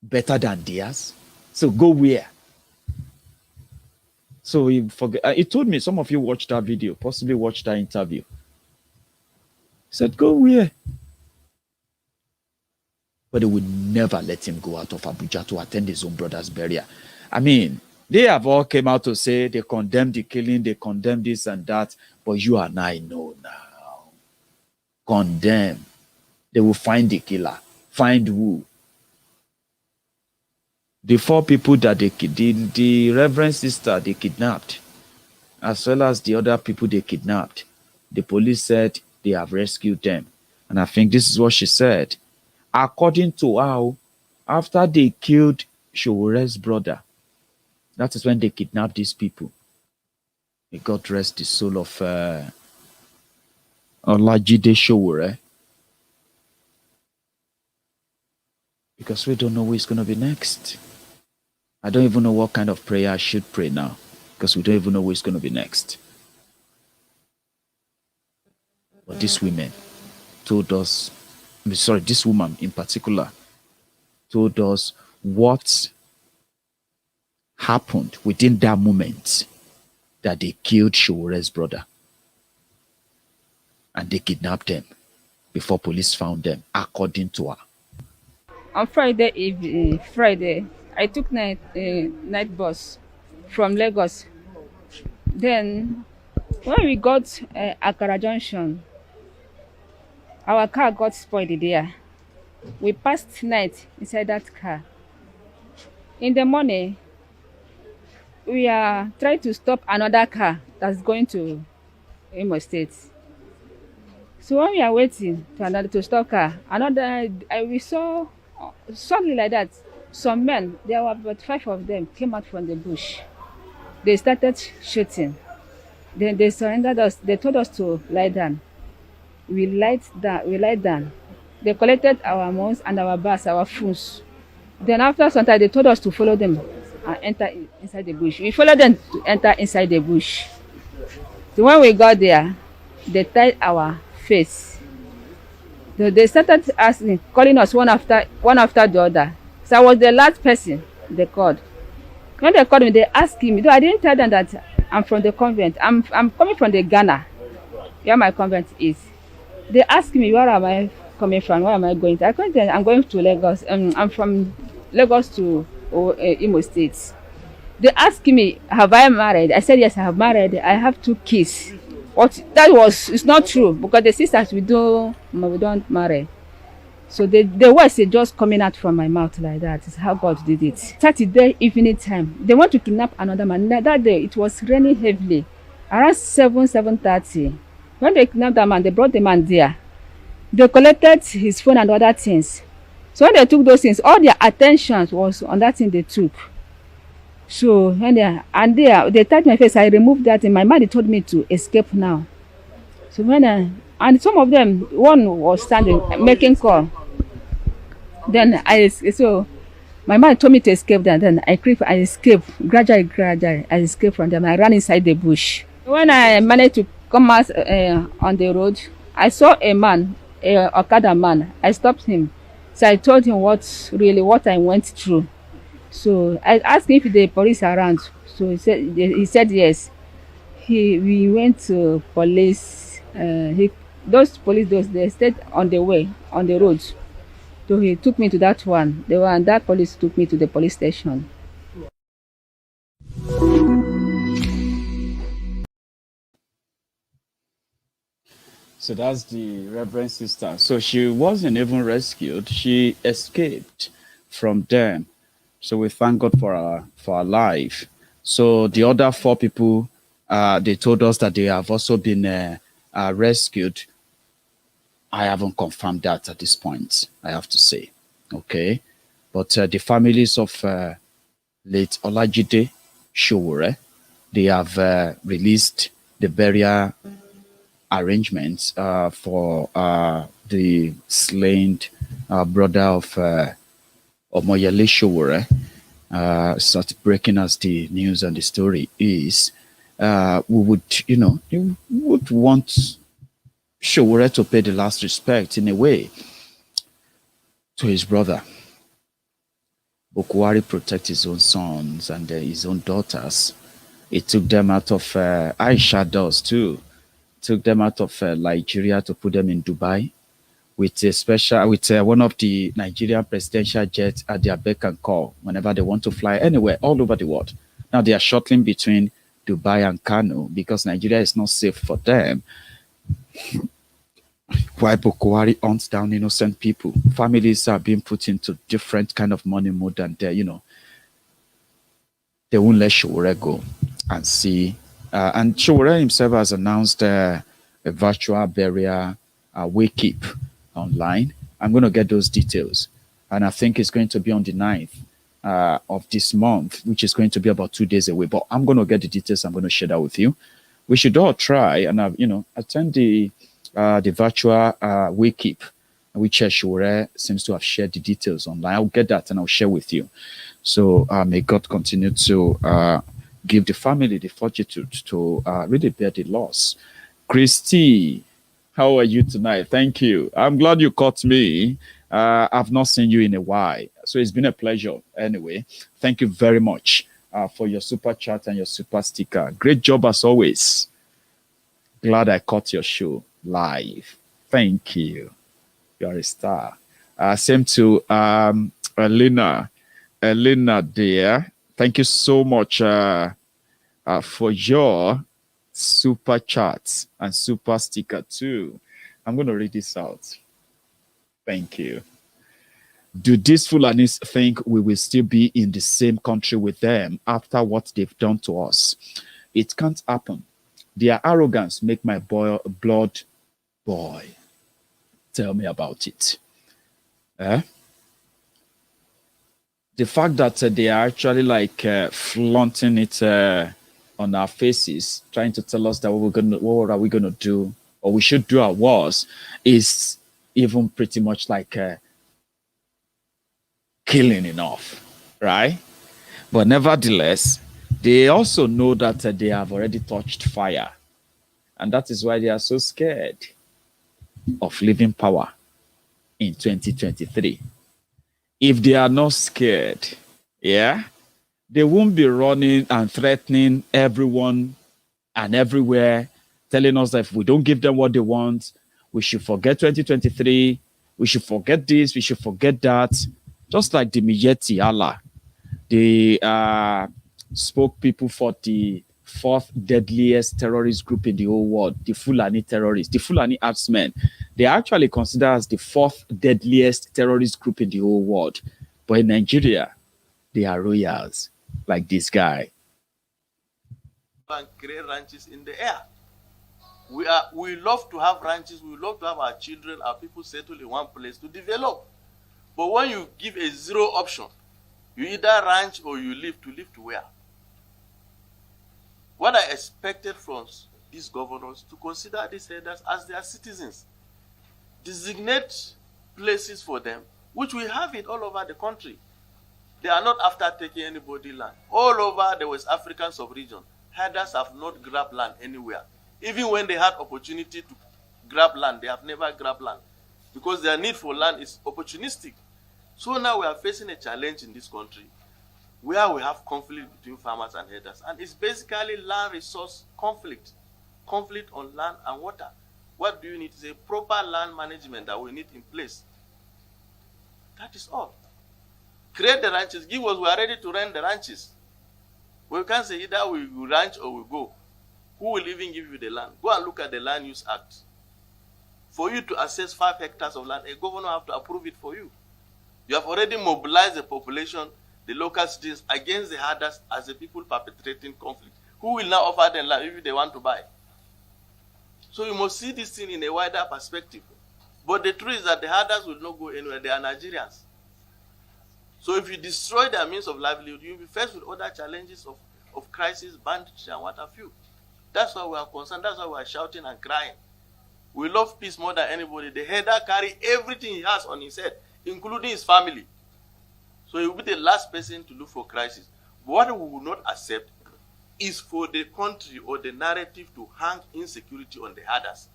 better than theirs? So go where? So he forget. He told me, some of you watched that video, possibly watched that interview. He said, go where? But they would never let him go out of Abuja to attend his own brother's burial. I mean, they have all came out to say they condemn the killing, they condemn this and that, but you and I know now. Condemn. They will find the killer. Find who? The 4 people that the Reverend sister they kidnapped, as well as the other people they kidnapped, the police said they have rescued them. And I think this is what she said. According to how, after they killed Showore's brother, that is when they kidnapped these people. May God rest the soul of Olajide Showore. Because we don't know who is going to be next. I don't even know what kind of prayer I should pray now. Because we don't even know who is going to be next. But these women told us, this woman in particular, told us what happened within that moment that they killed Showore's brother. And they kidnapped them before police found them, according to her. On Friday, I took night bus from Lagos. Then, when we got Akara Junction, our car got spoiled there. We passed night inside that car. In the morning, we are trying to stop another car that's going to Imo State. So when we are waiting to stop car, we saw suddenly like that, some men, there were about 5 of them, came out from the bush. They started shooting. Then they surrendered us. They told us to lie down. We lied down. They collected our mouse and our bags, our phones. Then after some time, they told us to follow them and enter inside the bush. We followed them to enter inside the bush. So when we got there, they tied our face. So they started asking, calling us one after the other. So I was the last person they called. When they called me, they asked me, though I didn't tell them that I'm from the convent. I'm coming from the Ghana, where my convent is. They asked me, where am I coming from? Where am I going to? I'm going to Lagos. I'm from Lagos to Imo State. They asked me, have I married? I said, yes, I have married. I have 2 kids. But it's not true, because the sisters, we don't marry. So the words are just coming out from my mouth like that. It's how God did it. Saturday evening time, they want to kidnap another man. That day, it was raining heavily. Around 7:30. When they kidnapped that man, they brought the man there. They collected his phone and other things. So when they took those things, all their attention was on that thing they took. So when they touched my face, I removed that, and my mind told me to escape now. So and some of them, one was standing making call. Then my mind told me to escape. Then I escaped gradually. I escaped from them. I ran inside the bush. When I managed to come out on the road, I saw a man, a Okada man. I stopped him. So I told him what I went through. So I asked him if the police are around. So he said yes. We went to police. Those police, they stayed on the road. So he took me to that one. That police took me to the police station. So that's the Reverend sister. So she wasn't even rescued. She escaped from them. So we thank God for our life. So the other 4 people, they told us that they have also been rescued. I haven't confirmed that at this point, I have to say. Okay. But the families of late Olajide Sowore, they have released the burial arrangements for the slain brother of Omoyele Sowore. Start breaking as the news and the story is. We would, you would want Sowore to pay the last respect in a way to his brother. Bukwari protect his own sons and his own daughters. He took them out of Aisha does too. Took them out of Liejiriya to put them in Dubai with one of the Nigerian presidential jets at their beck and call whenever they want to fly anywhere all over the world. Now they are shuttling between Dubai and Kanu because Nigeria is not safe for them. Why Bukwari hunts down innocent people? Families are being put into different kind of money mode, and they won't let Sowore go and see. And Sowore himself has announced a virtual burial wake-keep online. I'm going to get those details, and I think it's going to be on the 9th of this month, which is going to be about 2 days away. But I'm going to get the details. I'm going to share that with you. We should all try and attend the virtual wake-keep, which Sowore seems to have shared the details online. I'll get that and I'll share with you. So may God continue to give the family the fortitude to really bear the loss. Christy, how are you tonight? Thank you. I'm glad you caught me. I've not seen you in a while. So it's been a pleasure anyway. Thank you very much for your super chat and your super sticker. Great job as always. Glad I caught your show live. Thank you. You're a star. Same to Elena dear. Thank you so much for your super chats and super sticker too. I'm going to read this out. Thank you. Do these Fulanis think we will still be in the same country with them after what they've done to us? It can't happen. Their arrogance make my blood boil. Tell me about it. The fact that they are actually flaunting it on our faces, trying to tell us that what are we gonna do, or we should do our worst, is even pretty much like killing enough, right? But nevertheless, they also know that they have already touched fire, and that is why they are so scared of leaving power in 2023. If they are not scared, they won't be running and threatening everyone and everywhere, telling us that if we don't give them what they want, we should forget 2023, we should forget this, we should forget that. Just like the Miyetti Allah, the spokespeople for the 4th deadliest terrorist group in the whole world, the Fulani terrorists, the Fulani Herdsmen. They are actually considered as the 4th deadliest terrorist group in the whole world. But in Nigeria, they are royals, like this guy. And create ranches in the air. We love to have ranches. We love to have our children, our people settle in one place to develop. But when you give a zero option, you either ranch or you live to where? What I expected from these governors to consider these herders as their citizens, designate places for them, which we have it all over the country. They are not after taking anybody's land. All over the West African sub-region, herders have not grabbed land anywhere. Even when they had opportunity to grab land, they have never grabbed land because their need for land is opportunistic. So now we are facing a challenge in this country where we have conflict between farmers and herders. And it's basically land resource conflict on land and water. What do you need is a proper land management that we need in place. That is all. Create the ranches. Give us, we are ready to rent the ranches. We can't say either we ranch or we go. Who will even give you the land? Go and look at the Land Use Act. For you to access 5 hectares of land, a governor have to approve it for you. You have already mobilized the population the local citizens against the herders as the people perpetrating conflict. Who will now offer them land if they want to buy? So you must see this thing in a wider perspective. But the truth is that the herders will not go anywhere. They are Nigerians. So if you destroy their means of livelihood, you'll be faced with other challenges of crisis, banditry, and what have you. That's why we are concerned. That's why we are shouting and crying. We love peace more than anybody. The herder carry everything he has on his head, including his family. So he will be the last person to look for crisis. But what we will not accept is for the country or the narrative to hang insecurity on the herders.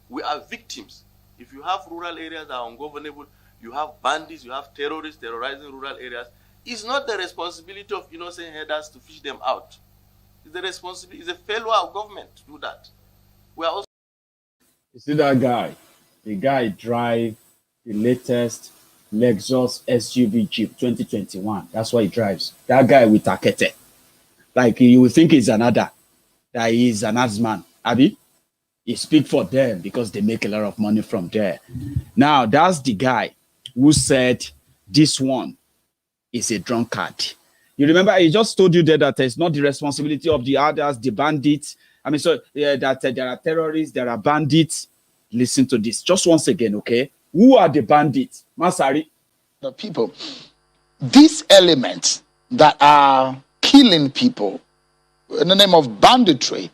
We are victims. If you have rural areas that are ungovernable, you have bandits, you have terrorists terrorizing rural areas, it's not the responsibility of innocent herders to fish them out. It's the responsibility, it's a failure of government to do that. We are also... You see that guy? The guy drive the latest Lexus SUV Jeep 2021. That's what he drives. That guy with Akete. Like you would think he's another. That he's an herdsman. Abi? He speak for them because they make a lot of money from there. Now, that's the guy who said this one is a drunkard. You remember, he just told you there that it's not the responsibility of the others, the bandits. I mean, so that there are terrorists, there are bandits. Listen to this just once again, okay? Who are the bandits? Masari. The people. These elements that are killing people in the name of banditry,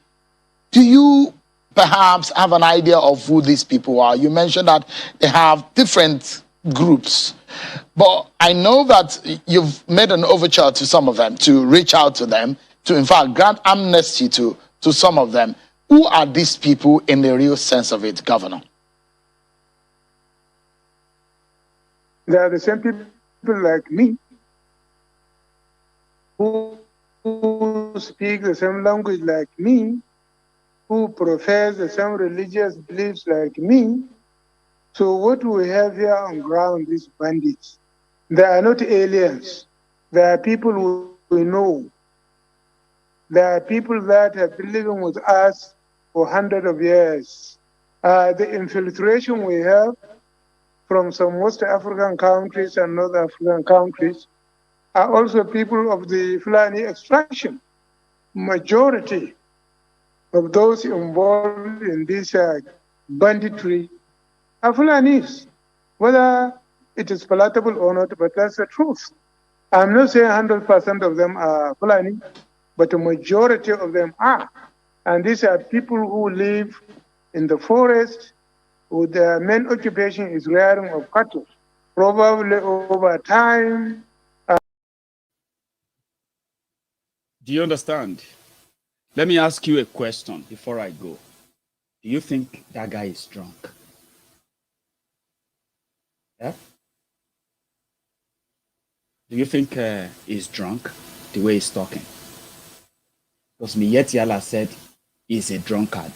do you perhaps have an idea of who these people are? You mentioned that they have different groups, but I know that you've made an overture to some of them, to reach out to them, to in fact grant amnesty to some of them. Who are these people in the real sense of it, Governor? They are the same people like me who speak the same language like me, who profess the same religious beliefs like me. So what we have here on ground is bandits. They are not aliens. They are people we know. They are people that have been living with us for hundreds of years. The infiltration we have from some West African countries and North African countries are also people of the Fulani extraction. Majority of those involved in this banditry are Fulanis, whether it is palatable or not, but that's the truth. I'm not saying 100% of them are Fulani, but the majority of them are. And these are people who live in the forest, with their main occupation is rearing of cattle. Probably over time. Do you understand? Let me ask you a question before I go. Do you think that guy is drunk? Yeah? Do you think he's drunk the way he's talking? Because Miyetti said he's a drunkard.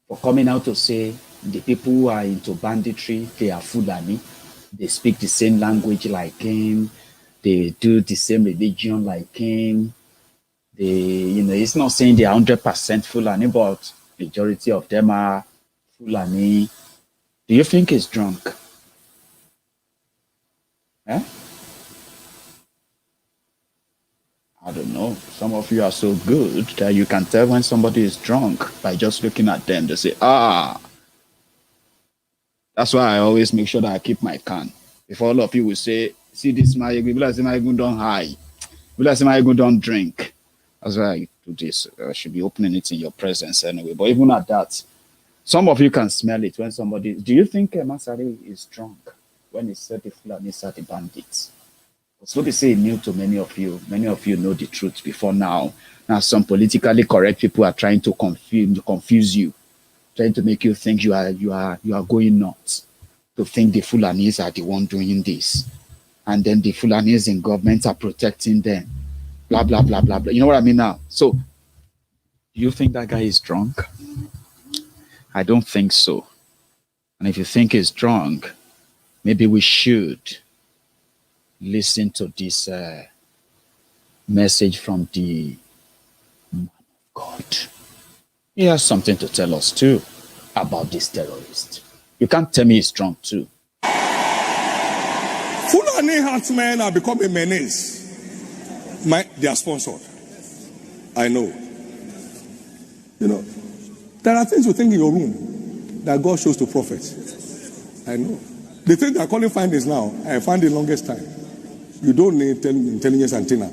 For coming out to say the people who are into banditry, they are Fulani. They speak the same language like him. They do the same religion like him. He's not saying they are 100% Fulani, but majority of them are Fulani. Do you think he's drunk? Eh? I don't know. Some of you are so good that you can tell when somebody is drunk by just looking at them. They say, ah. That's why I always make sure that I keep my can. If all of you will say, see this Maiyegun don't high. Maiyegun don't drink. That's why I do this. I should be opening it in your presence anyway. But even at that, some of you can smell it when somebody... Do you think Masari is drunk when he said the Fulanis are the bandits? So they say new to many of you. Many of you know the truth before now. Now some politically correct people are trying to confuse you, trying to make you think you are going nuts, to think the Fulanis are the one doing this, and then the Fulanis in government are protecting them. Blah blah blah blah blah. You know what I mean now? So, do you think that guy is drunk? I don't think so. And if you think he's drunk, maybe we should listen to this message from the man of God. He has something to tell us too about this terrorist. You can't tell me he's drunk too. Fulani Herdsmen are becoming menace. They are sponsored. I know. You know, there are things you think in your room that God shows to prophets. I know. The thing they are calling findings now, I find the longest time. You don't need intelligence antenna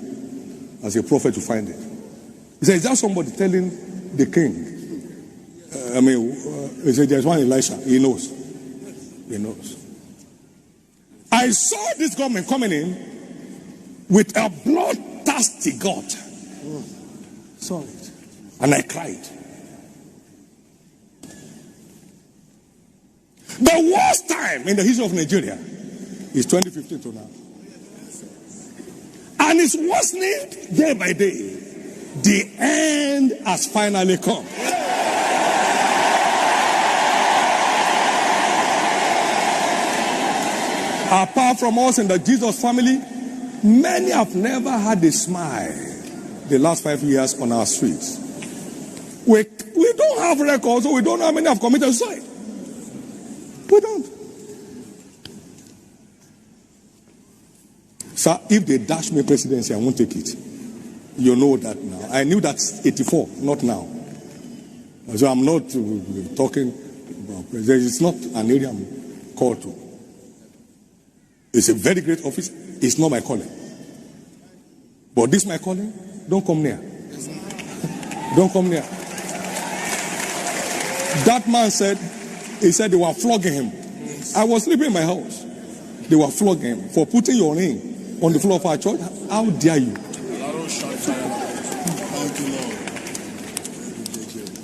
as a prophet to find it. He said, is that somebody telling the king? He said, there's one Elisha. He knows. He knows. I saw this government coming in with a bloodthirsty God. Saw it. And I cried. The worst time in the history of Nigeria is 2015 to now. And it's worsening day by day. The end has finally come. Apart from us in the Jesus family, many have never had a smile the last 5 years on our streets. We don't have records, so we don't know how many have committed suicide. We don't. Sir, if they dash me presidency, I won't take it. You know that now. I knew that's 84, not now. So I'm not talking about presidency. It's not an area I'm called to. It's a very great office. It's not my calling. But this my calling. Don't come near. Don't come near. That man said, he said they were flogging him. I was sleeping in my house. They were flogging him for putting your ring on the floor of our church. How dare you?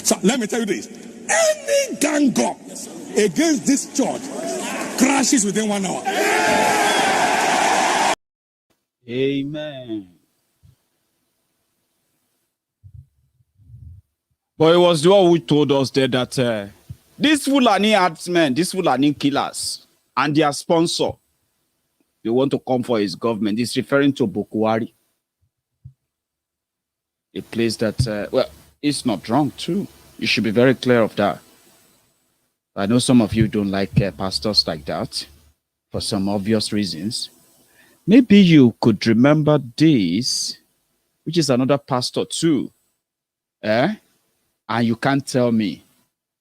So let me tell you this. Any gang up against this church crashes within 1 hour. Amen. But it was the one who told us there that these Fulani Herdsmen, these Fulani killers, and their sponsor, they want to come for his government. He's referring to Bokuwari. A place that, well, it's not wrong too. You should be very clear of that. I know some of you don't like pastors like that for some obvious reasons. Maybe you could remember this, which is another pastor too. And you can't tell me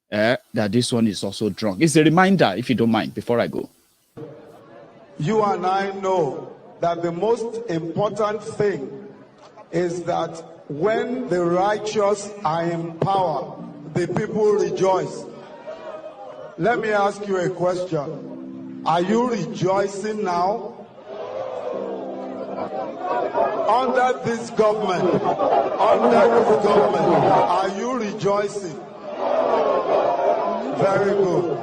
that this one is also drunk. It's a reminder, if you don't mind, before I go. You and I know that the most important thing is that when the righteous are in power, the people rejoice. Let me ask you a question. Are you rejoicing now? Under this government, are you rejoicing? Very good.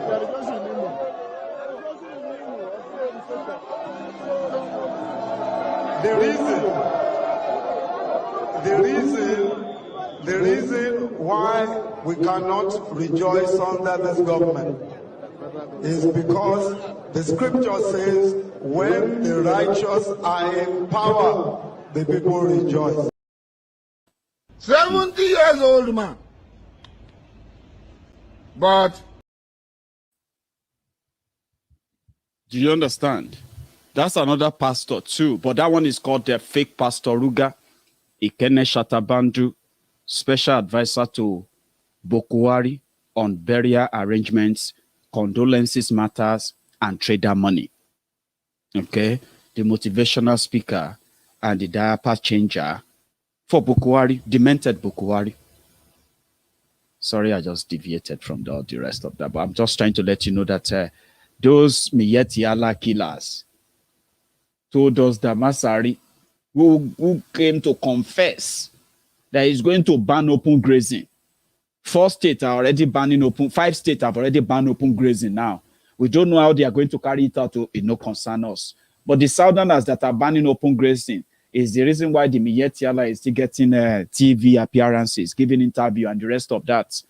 The reason why we cannot rejoice under this government is because the scripture says, when the righteous are in power, the people rejoice. 70 years old man. But do you understand? That's another pastor too, but that one is called the fake Pastor Ruga Ikene Shatabandu, special advisor to Bokuwari on burial arrangements, condolences matters, and trader money. Okay, the motivational speaker and the diaper changer for Bokuwari, demented Bokuwari. Sorry, I just deviated from the rest of that, but I'm just trying to let you know that those Miyetti Allah killers told us that Masari, who came to confess that he's going to ban open grazing. 4 states are already banning open, 5 states have already banned open grazing now. We don't know how they are going to carry it out, it no concern us. But the Southerners that are banning open grazing is the reason why the Miyetti Allah is still getting TV appearances, giving interview and the rest of that.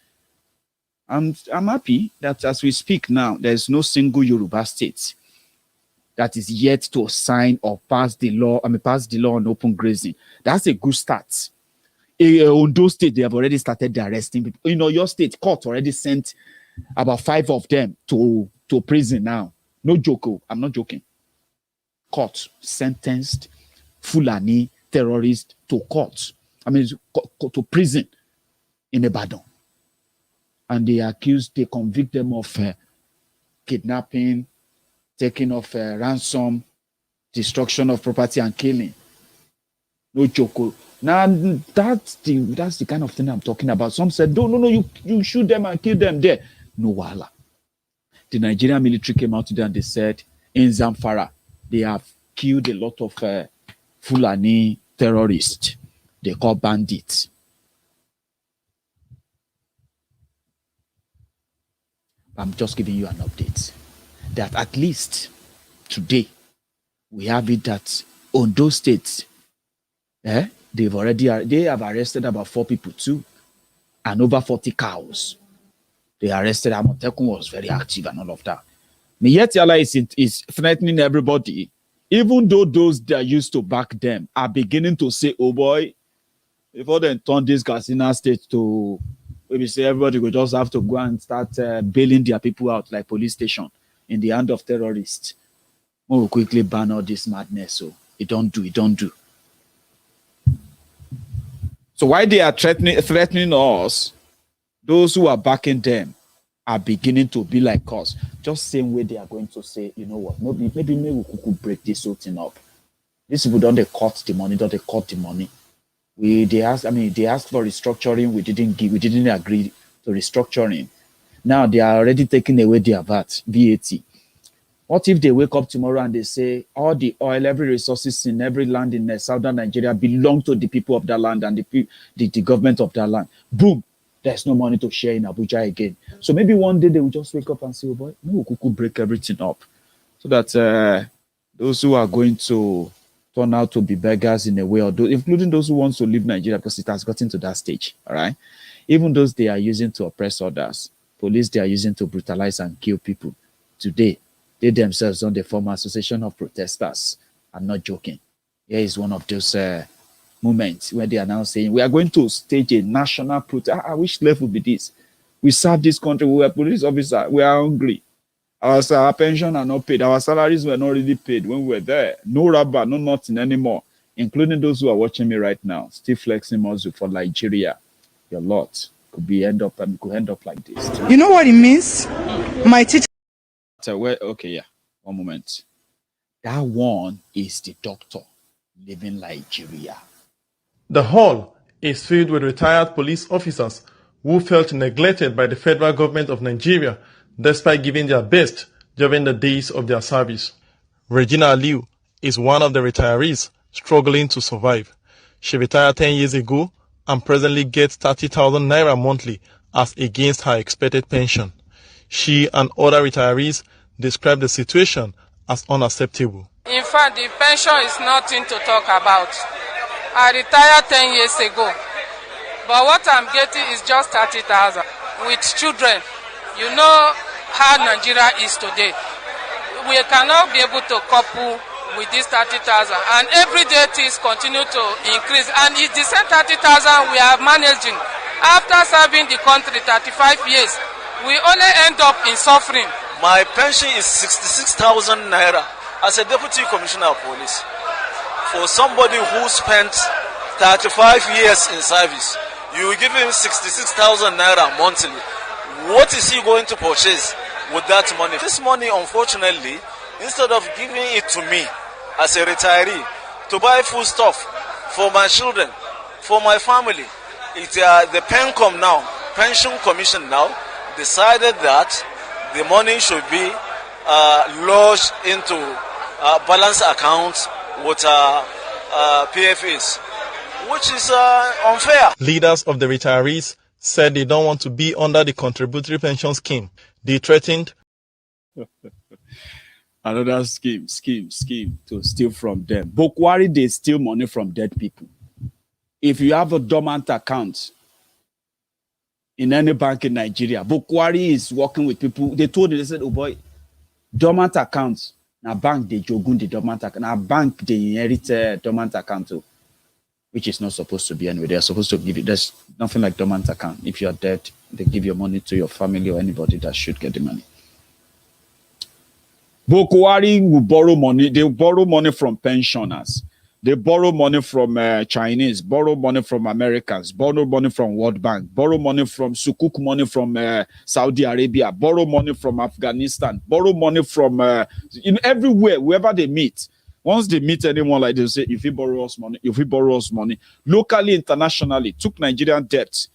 I'm happy that as we speak now, there's no single Yoruba state that is yet to sign or pass the law on open grazing. That's a good start. In Ondo State, they have already started arresting people. You know, your state court already sent about 5 of them to prison now. No joke. I'm not joking. court sentenced Fulani terrorists to court. I mean, to prison in Ibadan. And they convict them of kidnapping, taking of ransom, destruction of property, and killing. No joke. Now that's the kind of thing I'm talking about. Some said, no, you shoot them and kill them there. No wala. The Nigerian military came out today and they said in Zamfara they have killed a lot of Fulani terrorists. They call bandits. I'm just giving you an update that at least today we have it that on those states, they have arrested about 4 people too, and over 40 cows. They arrested. Amotekun was very active and all of that. Miyetti is threatening everybody, even though those that used to back them are beginning to say, "Oh boy, before they turn this Katsina state to." Maybe say everybody will just have to go and start bailing their people out like police station in the hand of terrorists. We will quickly ban all this madness. So it don't do. So why they are threatening us, those who are backing them are beginning to be like us. Just same way they are going to say, you know what, maybe we could break this whole thing up. These people don't they cut the money. They asked for restructuring. We didn't agree to restructuring. Now they are already taking away their VAT. What if they wake up tomorrow and they say all the oil, every resources in every land in southern Nigeria belong to the people of that land and the government of that land? Boom, there's no money to share in Abuja again. So maybe one day they will just wake up and say, "Oh boy, we could break everything up," so that those who are going to turn out to be beggars in a way, or including those who want to leave Nigeria, because it has gotten to that stage, all right? Even those they are using to oppress others, police they are using to brutalize and kill people. Today, they themselves don't form an association of protesters. I'm not joking. Here is one of those moments where they are now saying, we are going to stage a national protest. Which level be this? We serve this country, we were police officers, we are hungry. Our pension are not paid. Our salaries were not really paid when we were there. No rubber, no nothing anymore. Including those who are watching me right now, still flexing muscle for Liejiriya. Your lot could end up like this. You know what it means? My teacher. Okay, yeah. One moment. That one is the doctor living Liejiriya. The hall is filled with retired police officers who felt neglected by the federal government of Nigeria despite giving their best during the days of their service. Regina Aliu is one of the retirees struggling to survive. She retired 10 years ago and presently gets 30,000 naira monthly as against her expected pension. She and other retirees describe the situation as unacceptable. In fact, the pension is nothing to talk about. I retired 10 years ago, but what I'm getting is just 30,000 with children. You know how Nigeria is today. We cannot be able to couple with this 30,000, and every day things continue to increase. And it's the same 30,000 we are managing. After serving the country 35 years, we only end up in suffering. My pension is 66,000 naira as a deputy commissioner of police. For somebody who spent 35 years in service, you give him 66,000 naira monthly. What is he going to purchase with that money? This money, unfortunately, instead of giving it to me as a retiree to buy food stuff for my children, for my family, the pension commission now decided that the money should be lodged into balance accounts with PFAs, which is unfair. Leaders of the retirees said they don't want to be under the contributory pension scheme. They threatened another scheme to steal them them. Bokwari, they steal money from dead people. If you have a dormant account in any bank in Nigeria, Bokwari is working with people. They said, "Oh boy, dormant accounts. Now bank they jogun the dormant account. Now bank they inherit dormant account too." Which is not supposed to be anyway. They are supposed to give you. There's nothing like dormant account. If you're dead, they give your money to your family or anybody that should get the money. Boko Haram will borrow money. They borrow money from pensioners. They borrow money from Chinese, borrow money from Americans, borrow money from World Bank, borrow money from Sukuk money from Saudi Arabia, borrow money from Afghanistan, borrow money from everywhere, wherever they meet. Once they meet anyone like this, say, if he borrow us money, if he borrow us money, locally, internationally, took Nigerian debt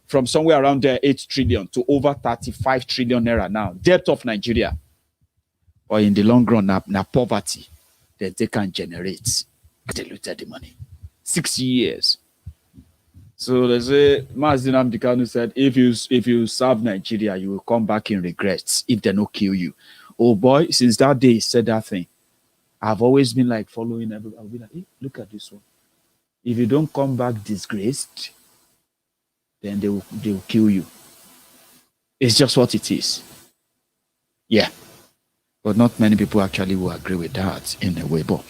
from somewhere around there 8 trillion to over 35 trillion naira now. Debt of Nigeria. Or in the long run, na poverty. That they can generate. They looted the money. 6 years. So they say, NNamdi Kanu said, if you serve Nigeria, you will come back in regrets if they don't kill you. Oh boy, since that day he said that thing, I've always been like following everyone. I'll be like, hey, look at this one. If you don't come back disgraced, then they will kill you. It's just what it is. Yeah. But not many people actually will agree with that in a way. But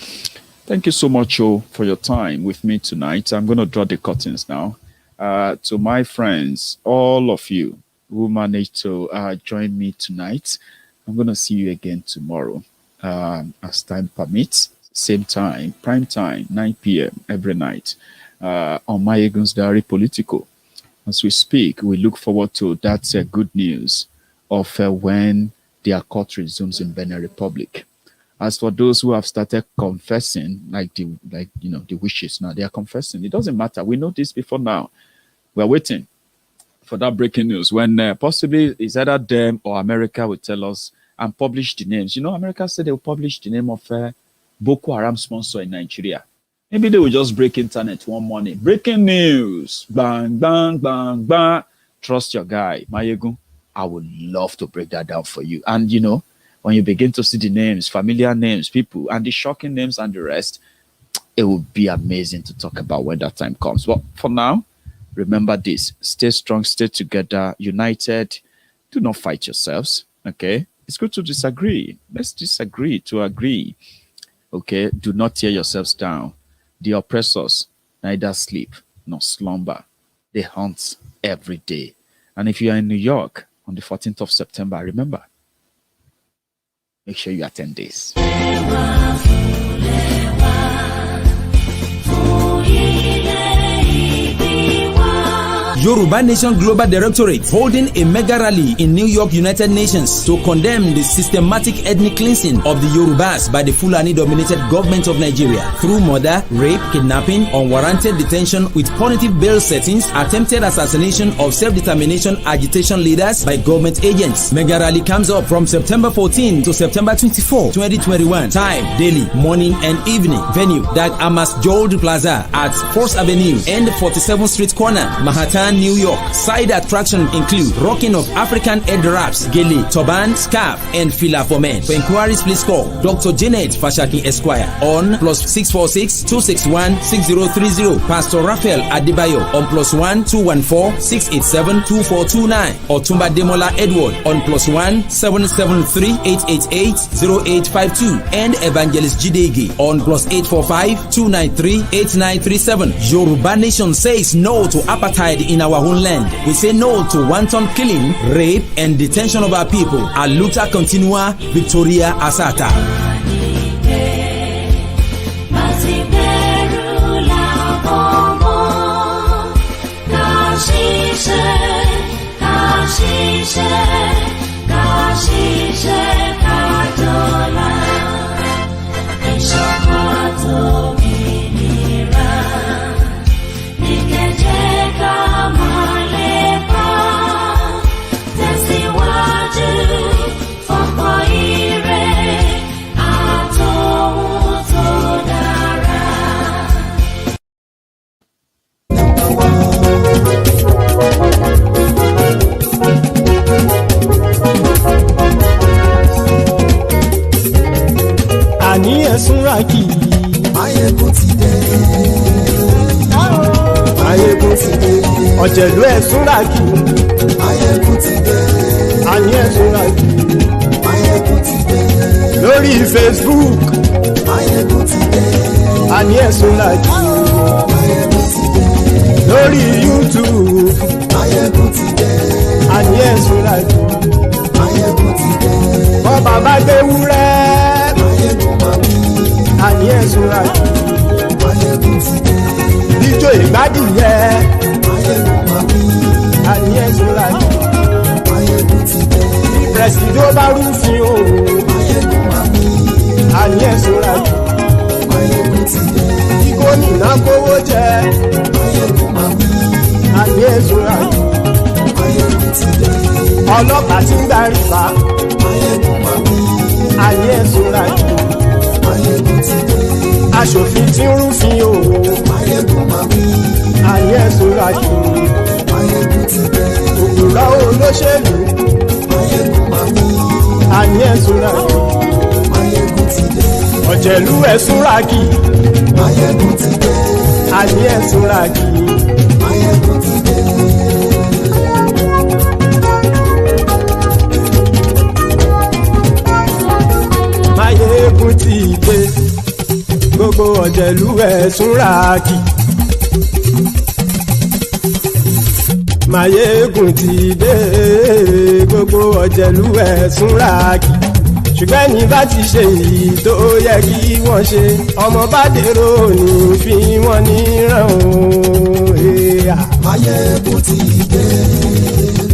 thank you so much, Joe, for your time with me tonight. I'm going to draw the curtains now. To my friends, all of you who managed to join me tonight, I'm going to see you again tomorrow as time permits. Same time, prime time, 9 p.m. every night on Maiyegun's Diary Politico. As we speak, we look forward to that good news of when their court resumes in Benin Republic. As for those who have started confessing, the wishes now, they are confessing. It doesn't matter. We know this before now. We're waiting for that breaking news when possibly it's either them or America will tell us and publish the names. America said they will publish the name of Boko Haram sponsor in Nigeria. Maybe they will just break internet one morning. Breaking news. Bang, bang, bang, bang. Trust your guy, Maiyegun. I would love to break that down for you. And, when you begin to see the names, familiar names, people, and the shocking names and the rest, it will be amazing to talk about when that time comes. But for now, remember this. Stay strong, stay together, united. Do not fight yourselves, okay? It's good to disagree. Let's disagree to agree, okay? Do not tear yourselves down. The oppressors neither sleep nor slumber. They hunt every day. And if you are in New York, on the 14th of September, remember, make sure you attend this. Yoruba Nation Global Directorate holding a mega rally in New York, United Nations to condemn the systematic ethnic cleansing of the Yorubas by the Fulani-dominated government of Nigeria through murder, rape, kidnapping, unwarranted detention with punitive bail settings, attempted assassination of self-determination agitation leaders by government agents. Mega rally comes up from September 14 to September 24, 2021. Time, daily, morning and evening. Venue, Dag Amas Jold Plaza at 4th Avenue and 47th Street Corner, Manhattan, New York. Side attraction include rocking of African head wraps, gele, turban, scarf, and fila for men. For inquiries, please call Dr. Janet Fashaki Esquire on +646 261 6030. Pastor Raphael Adebayo on +1 214 687 2429. Otumba Demola Edward on +1 773 888 0852. And Evangelist Jidegi on +845 293 8937. Yoruba Nation says no to apartheid in our homeland. We say no to wanton killing, rape, and detention of our people. A luta continua, Victoria Asata. Súnrakì. Maiyegun ti dé. Maiyegun ti dé. Ọ̀jẹ̀lú ẹ̀ Súnrakì. Maiyegun ti dé. Àní ẹ̀ Súnrakì. Maiyegun ti dé. Lórí Facebook. Maiyegun ti dé. Àní ẹ̀ Súnrakì. Maiyegun ti dé. Lórí YouTube. Maiyegun ti dé. Àní ẹ̀ Súnrakì. Maiyegun ti dé. bàbá gbé wúrẹ́. Àní ẹ̀sùn àjò. Ijó ìgbádìyẹ. Àní ẹ̀sùn àjò. Pẹ̀sìdó bá rúfin o. Àní ẹ̀sùn àjò. Kí gómìnà kówó jẹ. Àní ẹ̀sùn àjò. Ọlọ́pàá tí ń darí bá. Àní ẹ̀sùn àjò. Aṣòfin tí ń rúfin o. Àní ẹ̀sùn àjò. Òkúrọ̀ olóṣèlú. Àní ẹ̀sùn àjò. Ọ̀jẹ̀lú ẹ̀sùn ràgì. Àní ẹ̀sùn ràgì. Maiyegun ti dé, gbogbo ọ̀jẹ̀lú ẹ̀sùn ràgì. Maiyegun ti dé, gbogbo ọ̀jẹ̀lú ẹ̀sùn ràgì. Ṣùgbọ́n ní bá ti ṣe èyí tó yẹ kí wọ́n ṣe, ọmọ bá dèrò ní fi wọ́n níran o. Maiyegun ti dé,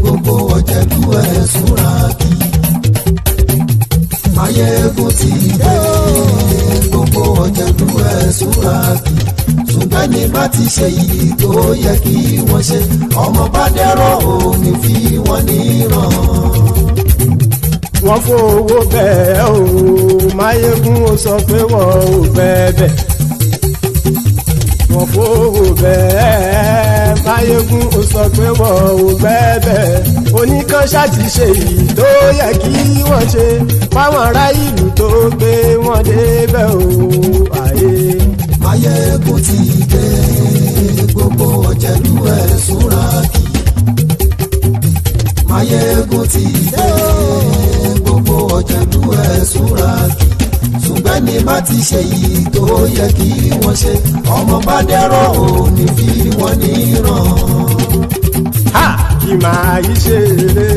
gbogbo ọ̀jẹ̀lú ẹ̀sùn ràgì. Maiyegun ti dé, gbogbo ọ̀jẹ̀lú ẹ̀sùn ràgì. Ṣùgbọ́n ní bá ti ṣe èyí tó yẹ kí wọ́n ṣe, ọmọ bá dèrò ní fi wọ́n níran. Wọ́n fowó bẹ́ẹ̀ o, Maiyegun ó sọ pé wọ́n ò bẹ́ẹ̀. Wọ́n fowó bẹ́ẹ̀, Maiyegun ó sọ pé wọ́n ò bẹ́ẹ̀. Oníkan ṣáàtì ṣe èyí tó yẹ kí wọ́n ṣe, fáwọn ará ìlú tó gbé wọn débẹ̀ o. Maiyegun ti dé, gbogbo ọ̀jẹ̀lú ẹ̀sùn ràgì. Maiyegun ti dé, gbogbo ọ̀jẹ̀lú ẹ̀sùn ràgì. Ṣùgbọ́n ní bá ti ṣe yìí tó yẹ kí wọ́n ṣe, ọmọ bá dẹ́rọ̀ ò ní fi wọ́n níran. Kì máa yí ṣe eré,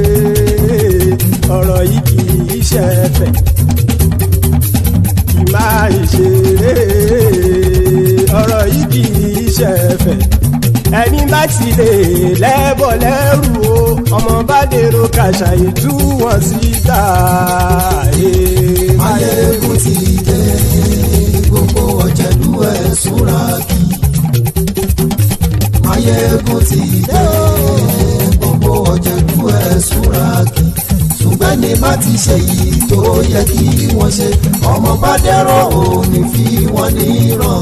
ọ̀rọ̀ yìí kì í ṣe ẹ̀fẹ̀. Kì máa yí ṣe eré, ọ̀rọ̀ yìí kì í ṣe ẹ̀fẹ̀. Ẹni bá ti lè lẹ́bọ̀ lẹ́rù o, ọmọ bá dèrò kàṣàyè tú wọn síta. Maiyegun ti dé, gbogbo ọ̀jẹ̀lú ẹ̀sùn ràgì. Maiyegun ti dé, gbogbo ọ̀jẹ̀lú ẹ̀sùn ràgì. Ṣùgbọ́n ní bá ti ṣe yìí tó yẹ kí wọ́n ṣe, ọmọ bá dẹ́rọ̀ ò ní fi wọ́n níran.